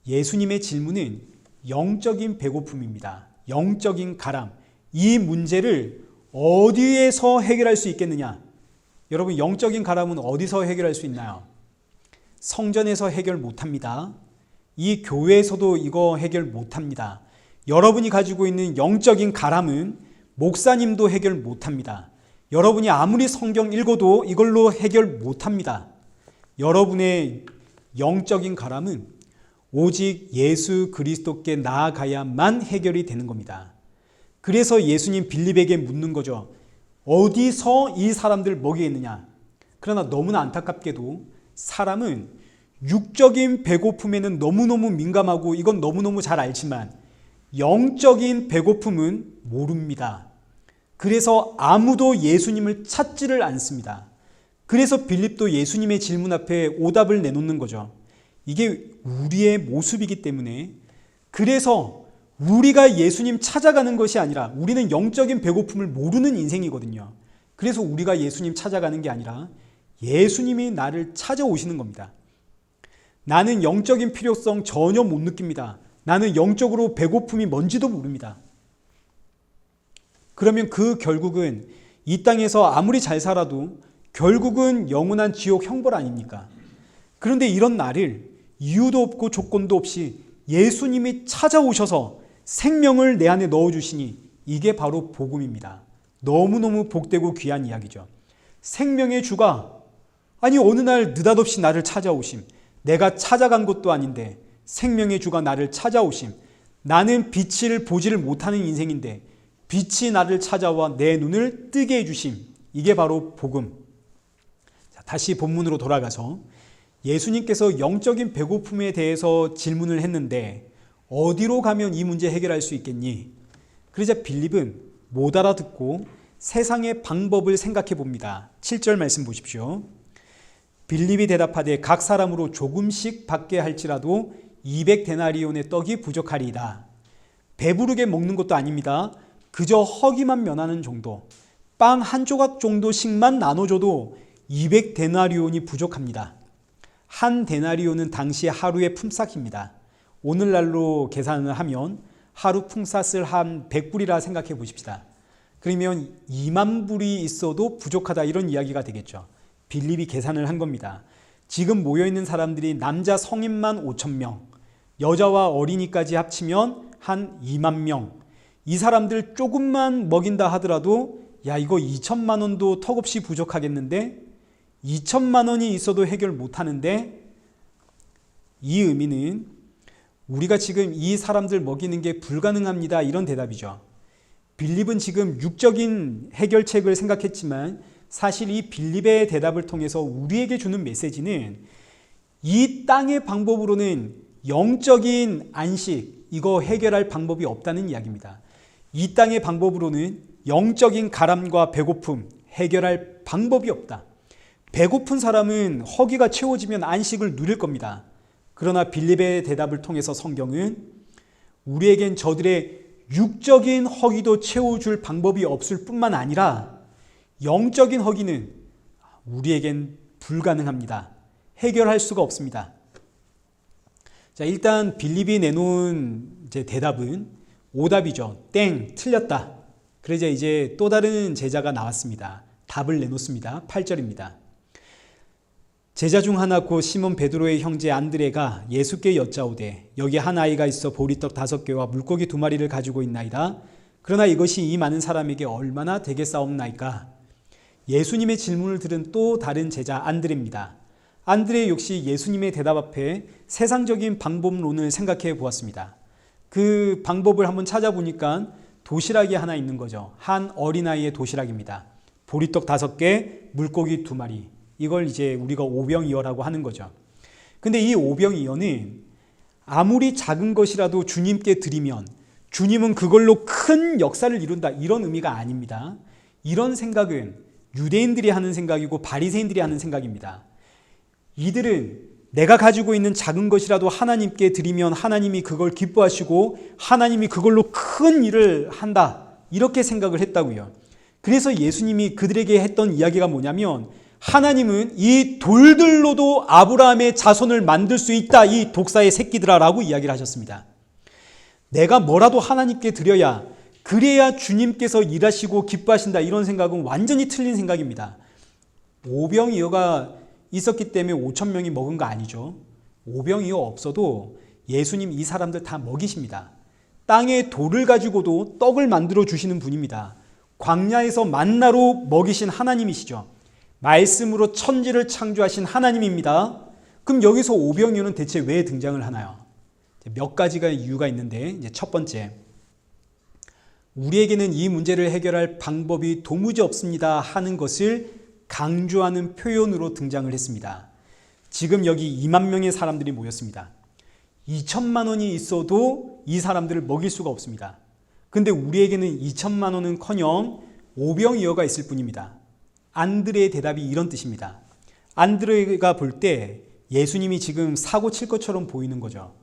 예수님의 질문은 영적인 배고픔입니다. 영적인 가람. 이 문제를 어디에서 해결할 수 있겠느냐? 여러분, 영적인 가람은 어디서 해결할 수 있나요? 성전에서 해결 못합니다. 이 교회에서도 이거 해결 못합니다. 여러분이 가지고 있는 영적인 가람은 목사님도 해결 못합니다. 여러분이 아무리 성경 읽어도 이걸로 해결 못합니다. 여러분의 영적인 가람은 오직 예수 그리스도께 나아가야만 해결이 되는 겁니다. 그래서 예수님 빌립에게 묻는 거죠. 어디서 이 사람들 먹이겠느냐? 그러나 너무나 안타깝게도 사람은 육적인 배고픔에는 너무너무 민감하고 이건 너무너무 잘 알지만 영적인 배고픔은 모릅니다. 그래서 아무도 예수님을 찾지를 않습니다. 그래서 빌립도 예수님의 질문 앞에 오답을 내놓는 거죠. 이게 우리의 모습이기 때문에 그래서 우리가 예수님 찾아가는 것이 아니라 우리는 영적인 배고픔을 모르는 인생이거든요. 그래서 우리가 예수님 찾아가는 게 아니라 예수님이 나를 찾아오시는 겁니다. 나는 영적인 필요성 전혀 못 느낍니다. 나는 영적으로 배고픔이 뭔지도 모릅니다. 그러면 그 결국은 이 땅에서 아무리 잘 살아도 결국은 영원한 지옥 형벌 아닙니까? 그런데 이런 나를 이유도 없고 조건도 없이 예수님이 찾아오셔서 생명을 내 안에 넣어주시니 이게 바로 복음입니다. 너무너무 복되고 귀한 이야기죠. 생명의 주가 아니 어느 날 느닷없이 나를 찾아오심. 내가 찾아간 것도 아닌데 생명의 주가 나를 찾아오심. 나는 빛을 보지를 못하는 인생인데 빛이 나를 찾아와 내 눈을 뜨게 해주심. 이게 바로 복음. 자, 다시 본문으로 돌아가서 예수님께서 영적인 배고픔에 대해서 질문을 했는데 어디로 가면 이 문제 해결할 수 있겠니? 그러자 빌립은 못 알아듣고 세상의 방법을 생각해 봅니다. 7절 말씀 보십시오. 빌립이 대답하되 각 사람으로 조금씩 받게 할지라도 200데나리온의 떡이 부족하리이다. 배부르게 먹는 것도 아닙니다. 그저 허기만 면하는 정도, 빵 한 조각 정도씩만 나눠줘도 200데나리온이 부족합니다. 한 데나리온은 당시 하루의 품삯입니다. 오늘날로 계산을 하면 하루 품삯을 한 100불이라 생각해 보십시다. 그러면 2만 불이 있어도 부족하다 이런 이야기가 되겠죠. 빌립이 계산을 한 겁니다. 지금 모여있는 사람들이 남자 성인만 5천 명, 여자와 어린이까지 합치면 한 2만 명. 이 사람들 조금만 먹인다 하더라도 야 이거 2천만 원도 턱없이 부족하겠는데 2천만 원이 있어도 해결 못하는데 이 의미는 우리가 지금 이 사람들 먹이는 게 불가능합니다. 이런 대답이죠. 빌립은 지금 육적인 해결책을 생각했지만 사실 이 빌립의 대답을 통해서 우리에게 주는 메시지는 이 땅의 방법으로는 영적인 안식 이거 해결할 방법이 없다는 이야기입니다. 이 땅의 방법으로는 영적인 가람과 배고픔 해결할 방법이 없다. 배고픈 사람은 허기가 채워지면 안식을 누릴 겁니다. 그러나 빌립의 대답을 통해서 성경은 우리에겐 저들의 육적인 허기도 채워줄 방법이 없을 뿐만 아니라 영적인 허기는 우리에겐 불가능합니다. 해결할 수가 없습니다. 자, 일단 빌립이 내놓은 대답은 오답이죠. 땡, 틀렸다. 그러자 이제 또 다른 제자가 나왔습니다. 답을 내놓습니다. 8절입니다. 제자 중 하나 곧 시몬 베드로의 형제 안드레가 예수께 여짜오되 여기 한 아이가 있어 보리떡 5개와 물고기 2마리를 가지고 있나이다. 그러나 이것이 이 많은 사람에게 얼마나 되겠사옵나이까. 예수님의 질문을 들은 또 다른 제자 안드레입니다. 안드레 역시 예수님의 대답 앞에 세상적인 방법론을 생각해 보았습니다. 그 방법을 한번 찾아보니까 도시락이 하나 있는 거죠. 한 어린아이의 도시락입니다. 보리떡 5개, 물고기 2마리. 이걸 이제 우리가 오병이어라고 하는 거죠. 근데 이 오병이어는 아무리 작은 것이라도 주님께 드리면 주님은 그걸로 큰 역사를 이룬다, 이런 의미가 아닙니다. 이런 생각은 유대인들이 하는 생각이고 바리새인들이 하는 생각입니다. 이들은 내가 가지고 있는 작은 것이라도 하나님께 드리면 하나님이 그걸 기뻐하시고 하나님이 그걸로 큰 일을 한다, 이렇게 생각을 했다고요. 그래서 예수님이 그들에게 했던 이야기가 뭐냐면 하나님은 이 돌들로도 아브라함의 자손을 만들 수 있다, 이 독사의 새끼들아 라고 이야기를 하셨습니다. 내가 뭐라도 하나님께 드려야, 그래야 주님께서 일하시고 기뻐하신다, 이런 생각은 완전히 틀린 생각입니다. 오병이어가 있었기 때문에 5,000명이 먹은 거 아니죠. 오병이어 없어도 예수님 이 사람들 다 먹이십니다. 땅에 돌을 가지고도 떡을 만들어 주시는 분입니다. 광야에서 만나로 먹이신 하나님이시죠. 말씀으로 천지를 창조하신 하나님입니다. 그럼 여기서 오병이어는 대체 왜 등장을 하나요? 몇 가지가 이유가 있는데, 이제 첫 번째, 우리에게는 이 문제를 해결할 방법이 도무지 없습니다 하는 것을 강조하는 표현으로 등장을 했습니다. 지금 여기 2만 명의 사람들이 모였습니다. 2천만 원이 있어도 이 사람들을 먹일 수가 없습니다. 근데 우리에게는 2천만 원은커녕 오병이어가 있을 뿐입니다. 안드레의 대답이 이런 뜻입니다. 안드레가 볼 때 예수님이 지금 사고 칠 것처럼 보이는 거죠.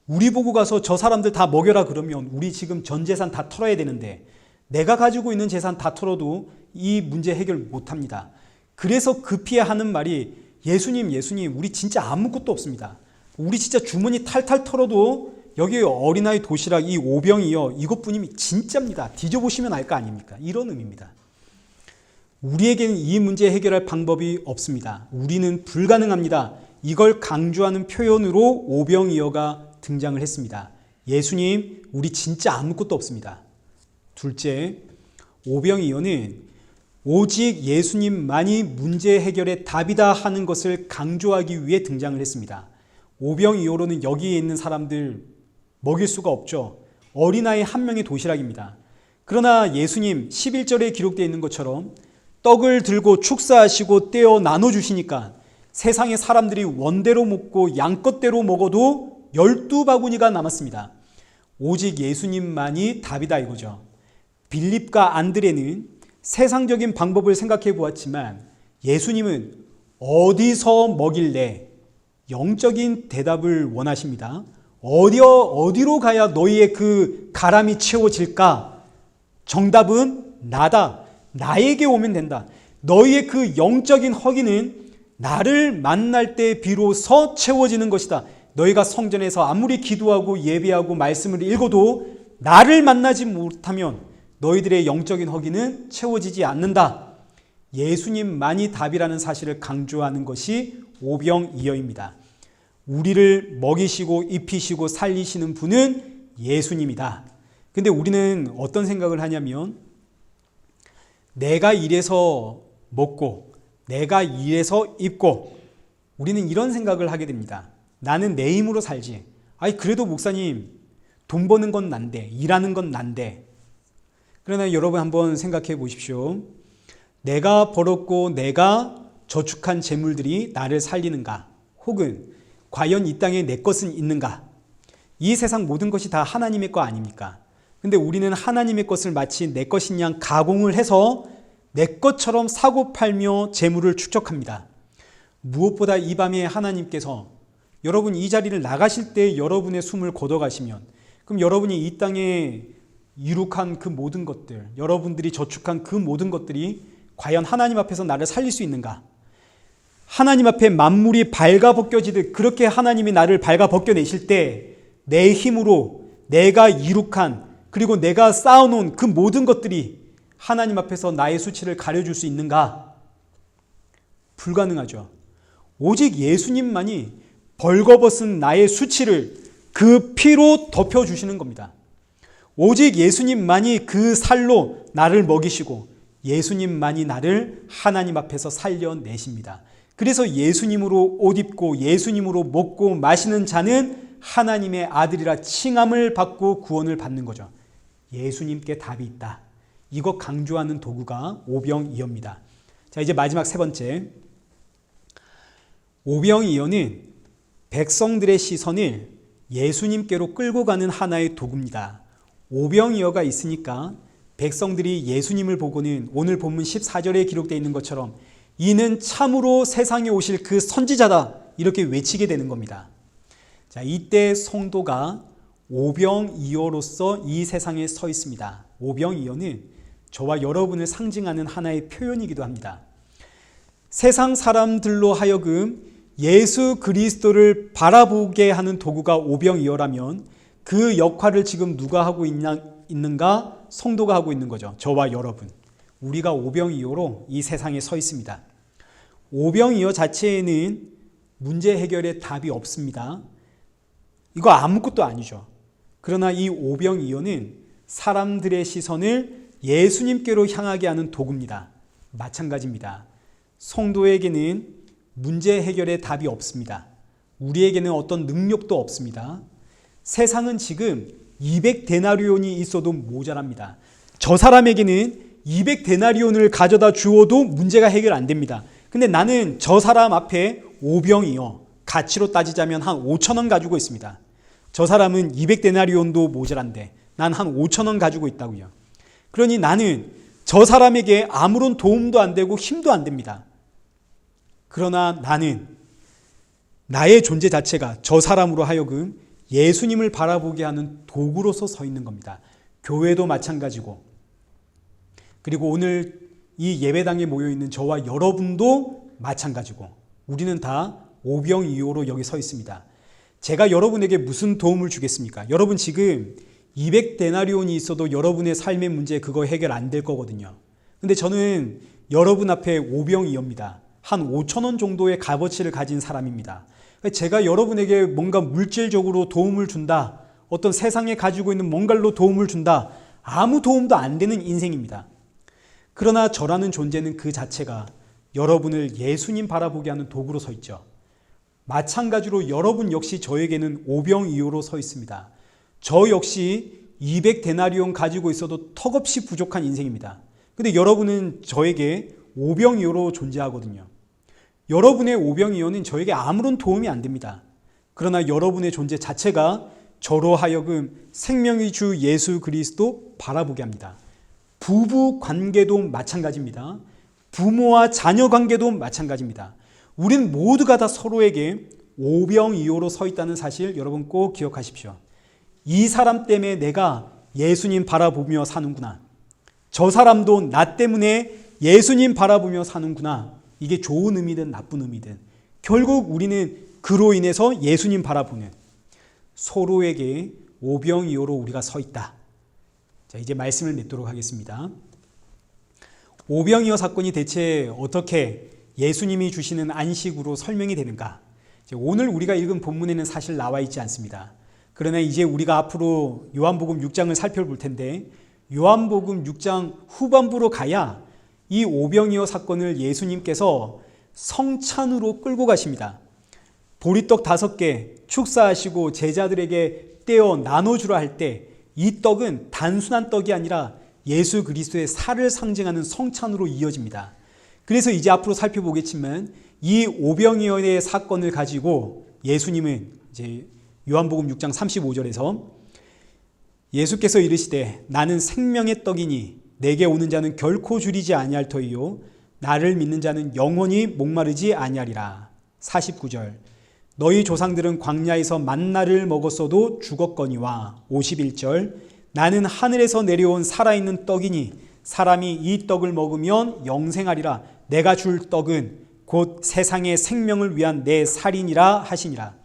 우리 보고 가서 저 사람들 다 먹여라 그러면 우리 지금 전 재산 다 털어야 되는데 내가 가지고 있는 재산 다 털어도 이 문제 해결 못합니다. 그래서 급히 하는 말이 예수님 우리 진짜 아무것도 없습니다. 우리 진짜 주머니 탈탈 털어도 여기 어린아이 도시락 이 오병이어 이것뿐이면 진짜입니다. 뒤져보시면 알 거 아닙니까? 이런 의미입니다. 우리에게는 이 문제 해결할 방법이 없습니다. 우리는 불가능합니다. 이걸 강조하는 표현으로 오병이어가 등장을 했습니다. 예수님, 우리 진짜 아무것도 없습니다. 둘째, 오병이어는 오직 예수님만이 문제 해결의 답이다 하는 것을 강조하기 위해 등장을 했습니다. 오병이어로는 여기에 있는 사람들 먹일 수가 없죠. 어린아이 한 명의 도시락입니다. 그러나 예수님 11절에 기록되어 있는 것처럼 떡을 들고 축사하시고 떼어 나눠주시니까 세상의 사람들이 원대로 먹고 양껏대로 먹어도 12바구니가 남았습니다. 오직 예수님만이 답이다 이거죠. 빌립과 안드레는 세상적인 방법을 생각해 보았지만 예수님은 어디서 먹일래? 영적인 대답을 원하십니다. 어디로 가야 너희의 그 가람이 채워질까? 정답은 나다. 나에게 오면 된다. 너희의 그 영적인 허기는 나를 만날 때 비로소 채워지는 것이다. 너희가 성전에서 아무리 기도하고 예배하고 말씀을 읽어도 나를 만나지 못하면 너희들의 영적인 허기는 채워지지 않는다. 예수님만이 답이라는 사실을 강조하는 것이 오병이어입니다. 우리를 먹이시고 입히시고 살리시는 분은 예수님이다. 근데 우리는 어떤 생각을 하냐면 내가 이래서 먹고 내가 이래서 입고 우리는 이런 생각을 하게 됩니다. 나는 내 힘으로 살지. 아니 그래도 목사님 돈 버는 건 난데 일하는 건 난데. 그러나 여러분 한번 생각해 보십시오. 내가 벌었고 내가 저축한 재물들이 나를 살리는가? 혹은 과연 이 땅에 내 것은 있는가? 이 세상 모든 것이 다 하나님의 거 아닙니까? 근데 우리는 하나님의 것을 마치 내 것인 양 가공을 해서 내 것처럼 사고 팔며 재물을 축적합니다. 무엇보다 이 밤에 하나님께서 여러분 이 자리를 나가실 때 여러분의 숨을 거둬가시면 그럼 여러분이 이 땅에 이룩한 그 모든 것들, 여러분들이 저축한 그 모든 것들이 과연 하나님 앞에서 나를 살릴 수 있는가? 하나님 앞에 만물이 발가벗겨지듯 그렇게 하나님이 나를 발가벗겨내실 때 내 힘으로 내가 이룩한 그리고 내가 쌓아놓은 그 모든 것들이 하나님 앞에서 나의 수치를 가려줄 수 있는가? 불가능하죠. 오직 예수님만이 벌거벗은 나의 수치를 그 피로 덮여주시는 겁니다. 오직 예수님만이 그 살로 나를 먹이시고 예수님만이 나를 하나님 앞에서 살려내십니다. 그래서 예수님으로 옷 입고 예수님으로 먹고 마시는 자는 하나님의 아들이라 칭함을 받고 구원을 받는 거죠. 예수님께 답이 있다. 이거 강조하는 도구가 오병이어입니다. 자, 이제 마지막 세 번째. 오병이어는 백성들의 시선을 예수님께로 끌고 가는 하나의 도구입니다. 오병이어가 있으니까 백성들이 예수님을 보고는 오늘 본문 14절에 기록되어 있는 것처럼 이는 참으로 세상에 오실 그 선지자다 이렇게 외치게 되는 겁니다. 자, 이때 성도가 오병이어로서 이 세상에 서 있습니다. 오병이어는 저와 여러분을 상징하는 하나의 표현이기도 합니다. 세상 사람들로 하여금 예수 그리스도를 바라보게 하는 도구가 오병이어라면 그 역할을 지금 누가 하고 있는가? 성도가 하고 있는 거죠. 저와 여러분. 우리가 오병이어로 이 세상에 서 있습니다. 오병이어 자체에는 문제 해결에 답이 없습니다. 이거 아무것도 아니죠. 그러나 이 오병이어는 사람들의 시선을 예수님께로 향하게 하는 도구입니다. 마찬가지입니다. 성도에게는 문제 해결에 답이 없습니다. 우리에게는 어떤 능력도 없습니다. 세상은 지금 200데나리온이 있어도 모자랍니다. 저 사람에게는 200데나리온을 가져다 주어도 문제가 해결 안 됩니다. 근데 나는 저 사람 앞에 오병이어, 가치로 따지자면 한 5,000원 가지고 있습니다. 저 사람은 200데나리온도 모자란데 난 한 5,000원 가지고 있다고요. 그러니 나는 저 사람에게 아무런 도움도 안 되고 힘도 안 됩니다. 그러나 나는 나의 존재 자체가 저 사람으로 하여금 예수님을 바라보게 하는 도구로서 서 있는 겁니다. 교회도 마찬가지고 그리고 오늘 이 예배당에 모여있는 저와 여러분도 마찬가지고 우리는 다 오병이어로 여기 서 있습니다. 제가 여러분에게 무슨 도움을 주겠습니까? 여러분 지금 200데나리온이 있어도 여러분의 삶의 문제 그거 해결 안 될 거거든요. 근데 저는 여러분 앞에 오병이어입니다. 한 5,000원 정도의 값어치를 가진 사람입니다. 제가 여러분에게 뭔가 물질적으로 도움을 준다, 어떤 세상에 가지고 있는 뭔가로 도움을 준다, 아무 도움도 안 되는 인생입니다. 그러나 저라는 존재는 그 자체가 여러분을 예수님 바라보게 하는 도구로 서 있죠. 마찬가지로 여러분 역시 저에게는 오병이어로 서 있습니다. 저 역시 200데나리온 가지고 있어도 턱없이 부족한 인생입니다. 근데 여러분은 저에게 오병이어로 존재하거든요. 여러분의 오병이어는 저에게 아무런 도움이 안 됩니다. 그러나 여러분의 존재 자체가 저로 하여금 생명의 주 예수 그리스도 바라보게 합니다. 부부 관계도 마찬가지입니다. 부모와 자녀 관계도 마찬가지입니다. 우린 모두가 다 서로에게 오병이어로 서 있다는 사실 여러분 꼭 기억하십시오. 이 사람 때문에 내가 예수님 바라보며 사는구나. 저 사람도 나 때문에 예수님 바라보며 사는구나. 이게 좋은 의미든 나쁜 의미든 결국 우리는 그로 인해서 예수님 바라보는 서로에게 오병이어로 우리가 서 있다. 자, 이제 말씀을 맺도록 하겠습니다. 오병이어 사건이 대체 어떻게 예수님이 주시는 안식으로 설명이 되는가? 오늘 우리가 읽은 본문에는 사실 나와 있지 않습니다. 그러나 이제 우리가 앞으로 요한복음 6장을 살펴볼 텐데 요한복음 6장 후반부로 가야 이 오병이어 사건을 예수님께서 성찬으로 끌고 가십니다. 보리떡 5개 축사하시고 제자들에게 떼어 나눠주라 할 때 이 떡은 단순한 떡이 아니라 예수 그리스도의 살을 상징하는 성찬으로 이어집니다. 그래서 이제 앞으로 살펴보겠지만 이 오병이어의 사건을 가지고 예수님은 이제 요한복음 6장 35절에서 예수께서 이르시되 나는 생명의 떡이니 내게 오는 자는 결코 줄이지 아니할 터이요 나를 믿는 자는 영원히 목마르지 아니하리라. 49절 너희 조상들은 광야에서 만나를 먹었어도 죽었거니와 51절 나는 하늘에서 내려온 살아있는 떡이니 사람이 이 떡을 먹으면 영생하리라. 내가 줄 떡은 곧 세상의 생명을 위한 내 살이니라 하시니라.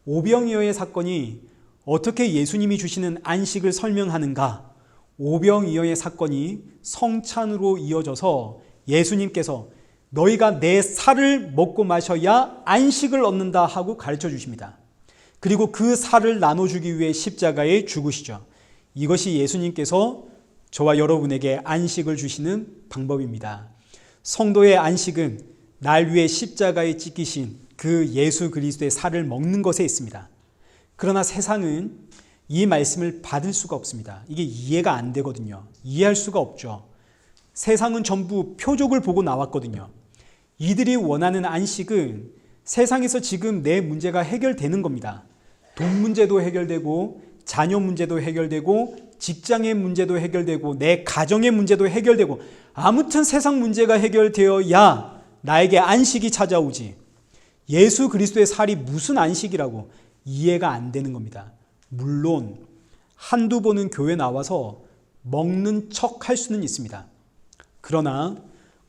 오병이어의 사건이 어떻게 예수님이 주시는 안식을 설명하는가? 오병이어의 사건이 성찬으로 이어져서 예수님께서 너희가 내 살을 먹고 마셔야 안식을 얻는다 하고 가르쳐 주십니다. 그리고 그 살을 나눠주기 위해 십자가에 죽으시죠. 이것이 예수님께서 저와 여러분에게 안식을 주시는 방법입니다. 성도의 안식은 날 위해 십자가에 찢기신 그 예수 그리스도의 살을 먹는 것에 있습니다. 그러나 세상은 이 말씀을 받을 수가 없습니다. 이게 이해가 안 되거든요. 이해할 수가 없죠. 세상은 전부 표적을 보고 나왔거든요. 이들이 원하는 안식은 세상에서 지금 내 문제가 해결되는 겁니다. 돈 문제도 해결되고 자녀 문제도 해결되고 직장의 문제도 해결되고 내 가정의 문제도 해결되고 아무튼 세상 문제가 해결되어야 나에게 안식이 찾아오지. 예수 그리스도의 살이 무슨 안식이라고 이해가 안 되는 겁니다. 물론 한두 번은 교회 나와서 먹는 척 할 수는 있습니다. 그러나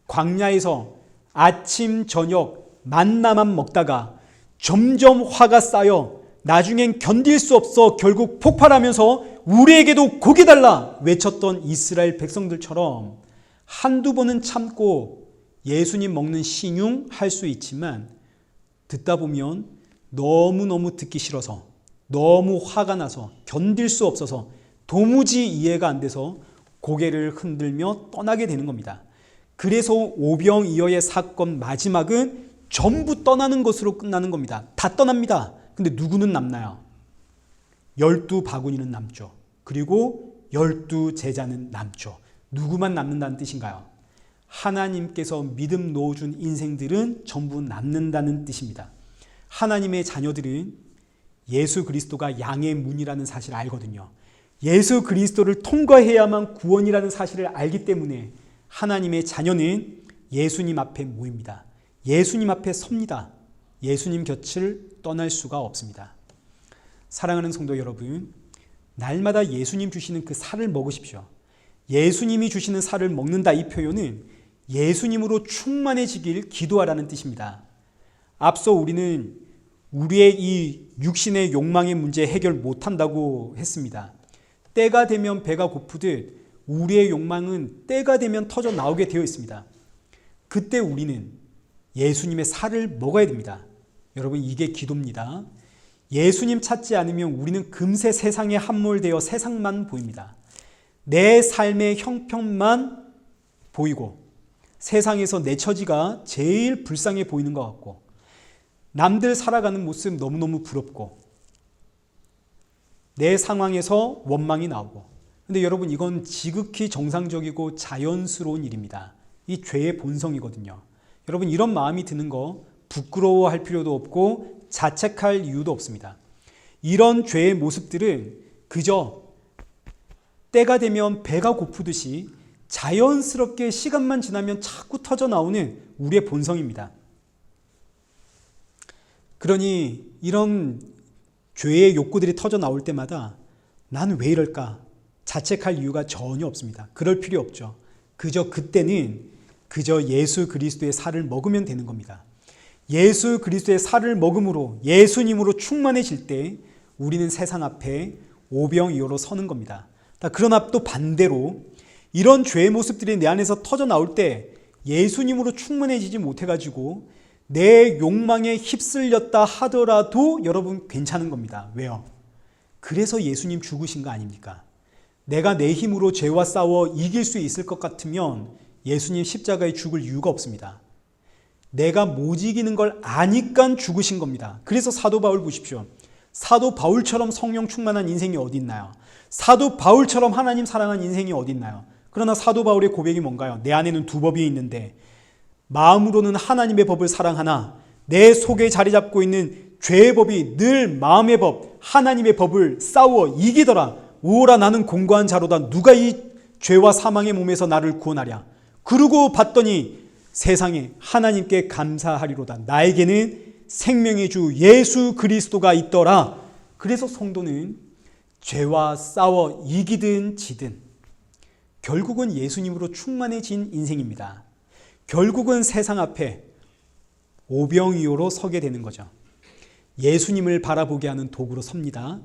광야에서 아침 저녁 만나만 먹다가 점점 화가 쌓여 나중엔 견딜 수 없어 결국 폭발하면서 우리에게도 고기 달라 외쳤던 이스라엘 백성들처럼 한두 번은 참고 예수님 먹는 신용 할 수 있지만 듣다 보면 너무너무 듣기 싫어서 너무 화가 나서 견딜 수 없어서 도무지 이해가 안 돼서 고개를 흔들며 떠나게 되는 겁니다. 그래서 오병이어의 사건 마지막은 전부 떠나는 것으로 끝나는 겁니다. 다 떠납니다. 근데 누구는 남나요? 12바구니는 남죠. 그리고 12제자는 남죠. 누구만 남는다는 뜻인가요? 하나님께서 믿음 놓아준 인생들은 전부 남는다는 뜻입니다. 하나님의 자녀들은 예수 그리스도가 양의 문이라는 사실을 알거든요. 예수 그리스도를 통과해야만 구원이라는 사실을 알기 때문에 하나님의 자녀는 예수님 앞에 모입니다. 예수님 앞에 섭니다. 예수님 곁을 떠날 수가 없습니다. 사랑하는 성도 여러분, 날마다 예수님 주시는 그 살을 먹으십시오. 예수님이 주시는 살을 먹는다 이 표현은 예수님으로 충만해지길 기도하라는 뜻입니다. 앞서 우리는 우리의 이 육신의 욕망의 문제 해결 못한다고 했습니다. 때가 되면 배가 고프듯 우리의 욕망은 때가 되면 터져 나오게 되어 있습니다. 그때 우리는 예수님의 살을 먹어야 됩니다. 여러분, 이게 기도입니다. 예수님 찾지 않으면 우리는 금세 세상에 함몰되어 세상만 보입니다. 내 삶의 형편만 보이고 세상에서 내 처지가 제일 불쌍해 보이는 것 같고 남들 살아가는 모습 너무너무 부럽고 내 상황에서 원망이 나오고. 근데 여러분, 이건 지극히 정상적이고 자연스러운 일입니다. 이 죄의 본성이거든요. 여러분, 이런 마음이 드는 거 부끄러워할 필요도 없고 자책할 이유도 없습니다. 이런 죄의 모습들은 그저 때가 되면 배가 고프듯이 자연스럽게 시간만 지나면 자꾸 터져 나오는 우리의 본성입니다. 그러니 이런 죄의 욕구들이 터져 나올 때마다 나는 왜 이럴까? 자책할 이유가 전혀 없습니다. 그럴 필요 없죠. 그때는 예수 그리스도의 살을 먹으면 되는 겁니다. 예수 그리스도의 살을 먹음으로 예수님으로 충만해질 때 우리는 세상 앞에 오병이어로 서는 겁니다. 그러나 또 반대로 이런 죄의 모습들이 내 안에서 터져 나올 때 예수님으로 충만해지지 못해가지고 내 욕망에 휩쓸렸다 하더라도 여러분 괜찮은 겁니다. 왜요? 그래서 예수님 죽으신 거 아닙니까? 내가 내 힘으로 죄와 싸워 이길 수 있을 것 같으면 예수님 십자가에 죽을 이유가 없습니다. 내가 못 이기는 걸 아니까 죽으신 겁니다. 그래서 사도 바울 보십시오. 사도 바울처럼 성령 충만한 인생이 어디 있나요? 사도 바울처럼 하나님 사랑한 인생이 어디 있나요? 그러나 사도 바울의 고백이 뭔가요? 내 안에는 두 법이 있는데 마음으로는 하나님의 법을 사랑하나 내 속에 자리 잡고 있는 죄의 법이 늘 마음의 법, 하나님의 법을 싸워 이기더라. 오라, 나는 공고한 자로다. 누가 이 죄와 사망의 몸에서 나를 구원하랴. 그러고 봤더니 세상에 하나님께 감사하리로다. 나에게는 생명의 주 예수 그리스도가 있더라. 그래서 성도는 죄와 싸워 이기든 지든 결국은 예수님으로 충만해진 인생입니다. 결국은 세상 앞에 오병이어로 서게 되는 거죠. 예수님을 바라보게 하는 도구로 섭니다.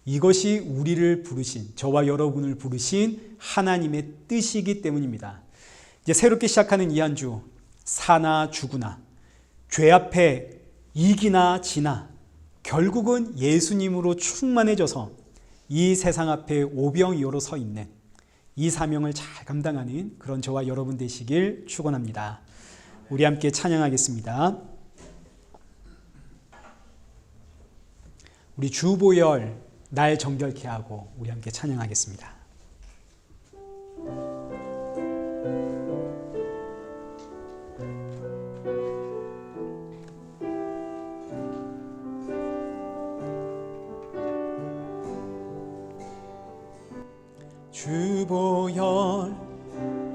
이것이 우리를 부르신, 저와 여러분을 부르신 하나님의 뜻이기 때문입니다. 이제 새롭게 시작하는 이 한 주, 사나 죽으나 죄 앞에 이기나 지나 결국은 예수님으로 충만해져서 이 세상 앞에 오병이어로 서 있는 이 사명을 잘 감당하는 그런 저와 여러분 되시길 축원합니다. 우리 함께 찬양하겠습니다. 우리 주보혈 날 정결케 하고 우리 함께 찬양하겠습니다. 주보혈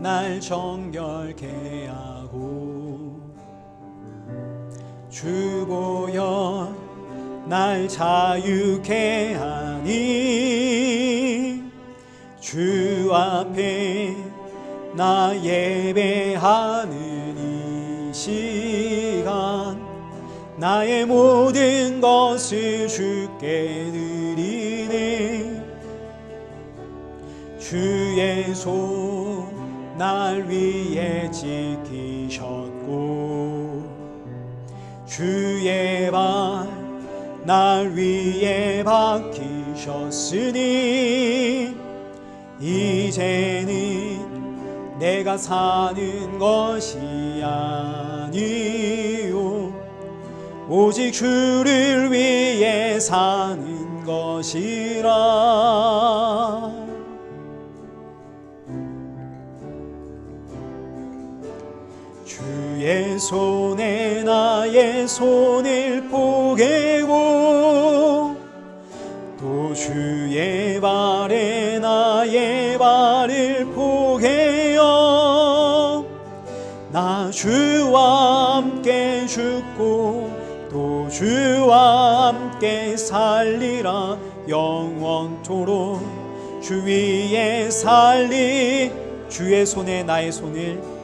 날 정결케 하고 주보혈 날 자유케 하니 주 앞에 나 예배하는 이 시간 나의 모든 것을 주께 드리네 주의 손 날 위에 지키셨고 주의 발 날 위에 박히셨으니 이제는 내가 사는 것이 아니요 오직 주를 위해 사는 것이라 주의 손에 나의 손을 포개고 또 주의 발에 나의 발을 포개어 나 주와 함께 죽고 또 주와 함께 살리라 영원토록 주 위에 살리 주의 손에 나의 손을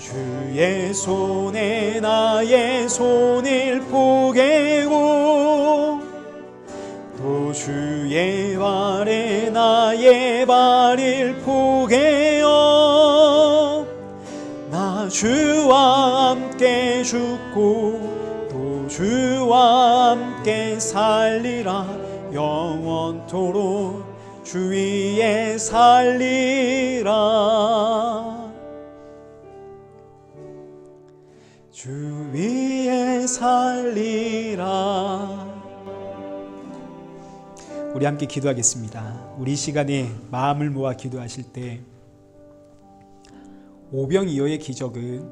주의 손에 나의 손을 포개고 또 주의 발에 나의 발을 포개어 나 주와 함께 죽고 또 주와 함께 살리라 영원토록 주 위에 살리라 주 위에 살리라. 우리 함께 기도하겠습니다. 우리 시간에 마음을 모아 기도하실 때 오병이어의 기적은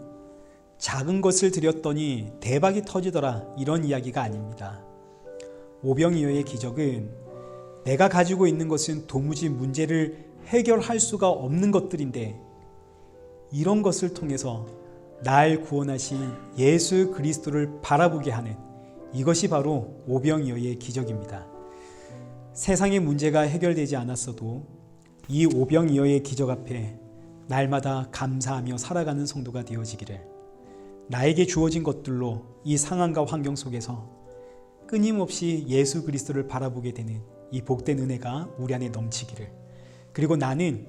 작은 것을 드렸더니 대박이 터지더라 이런 이야기가 아닙니다. 오병이어의 기적은 내가 가지고 있는 것은 도무지 문제를 해결할 수가 없는 것들인데 이런 것을 통해서 날 구원하신 예수 그리스도를 바라보게 하는 이것이 바로 오병이어의 기적입니다. 세상의 문제가 해결되지 않았어도 이 오병이어의 기적 앞에 날마다 감사하며 살아가는 성도가 되어지기를 나에게 주어진 것들로 이 상황과 환경 속에서 끊임없이 예수 그리스도를 바라보게 되는 이 복된 은혜가 우리 안에 넘치기를 그리고 나는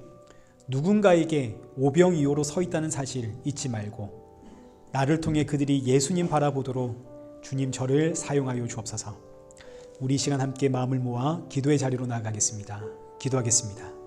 누군가에게 오병이어로 서 있다는 사실 잊지 말고 나를 통해 그들이 예수님 바라보도록 주님 저를 사용하여 주옵소서. 우리 이 시간 함께 마음을 모아 기도의 자리로 나아가겠습니다. 기도하겠습니다.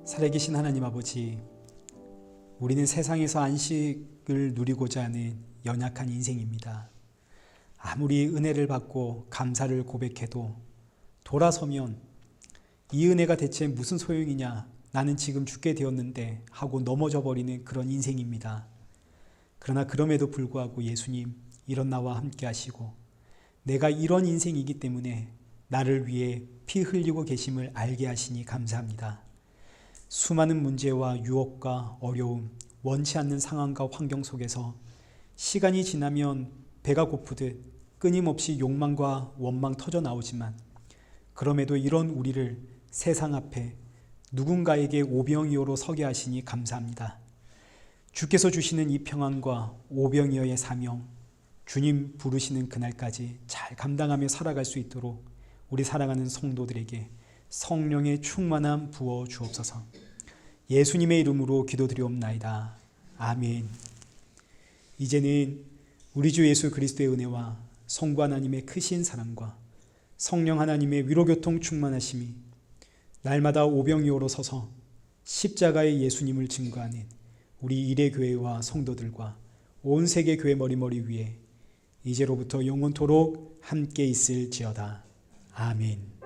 살아계신 하나님 아버지, 우리는 세상에서 안식을 누리고자 하는 연약한 인생입니다. 아무리 은혜를 받고 감사를 고백해도 돌아서면 이 은혜가 대체 무슨 소용이냐, 나는 지금 죽게 되었는데 하고 넘어져 버리는 그런 인생입니다. 그러나 그럼에도 불구하고 예수님, 이런 나와 함께 하시고 내가 이런 인생이기 때문에 나를 위해 피 흘리고 계심을 알게 하시니 감사합니다. 수많은 문제와 유혹과 어려움, 원치 않는 상황과 환경 속에서 시간이 지나면 배가 고프듯 끊임없이 욕망과 원망 터져 나오지만 그럼에도 이런 우리를 세상 앞에 누군가에게 오병이어로 서게 하시니 감사합니다. 주께서 주시는 이 평안과 오병이어의 사명, 주님 부르시는 그날까지 잘 감당하며 살아갈 수 있도록 우리 사랑하는 성도들에게 성령의 충만함 부어 주옵소서. 예수님의 이름으로 기도드리옵나이다. 아멘. 이제는 우리 주 예수 그리스도의 은혜와 성부 하나님의 크신 사랑과 성령 하나님의 위로교통 충만하심이 날마다 오병이어로 서서 십자가의 예수님을 증거하는 우리 일회교회와 성도들과 온 세계 교회 머리머리 위에 이제로부터 영원토록 함께 있을지어다. 아멘.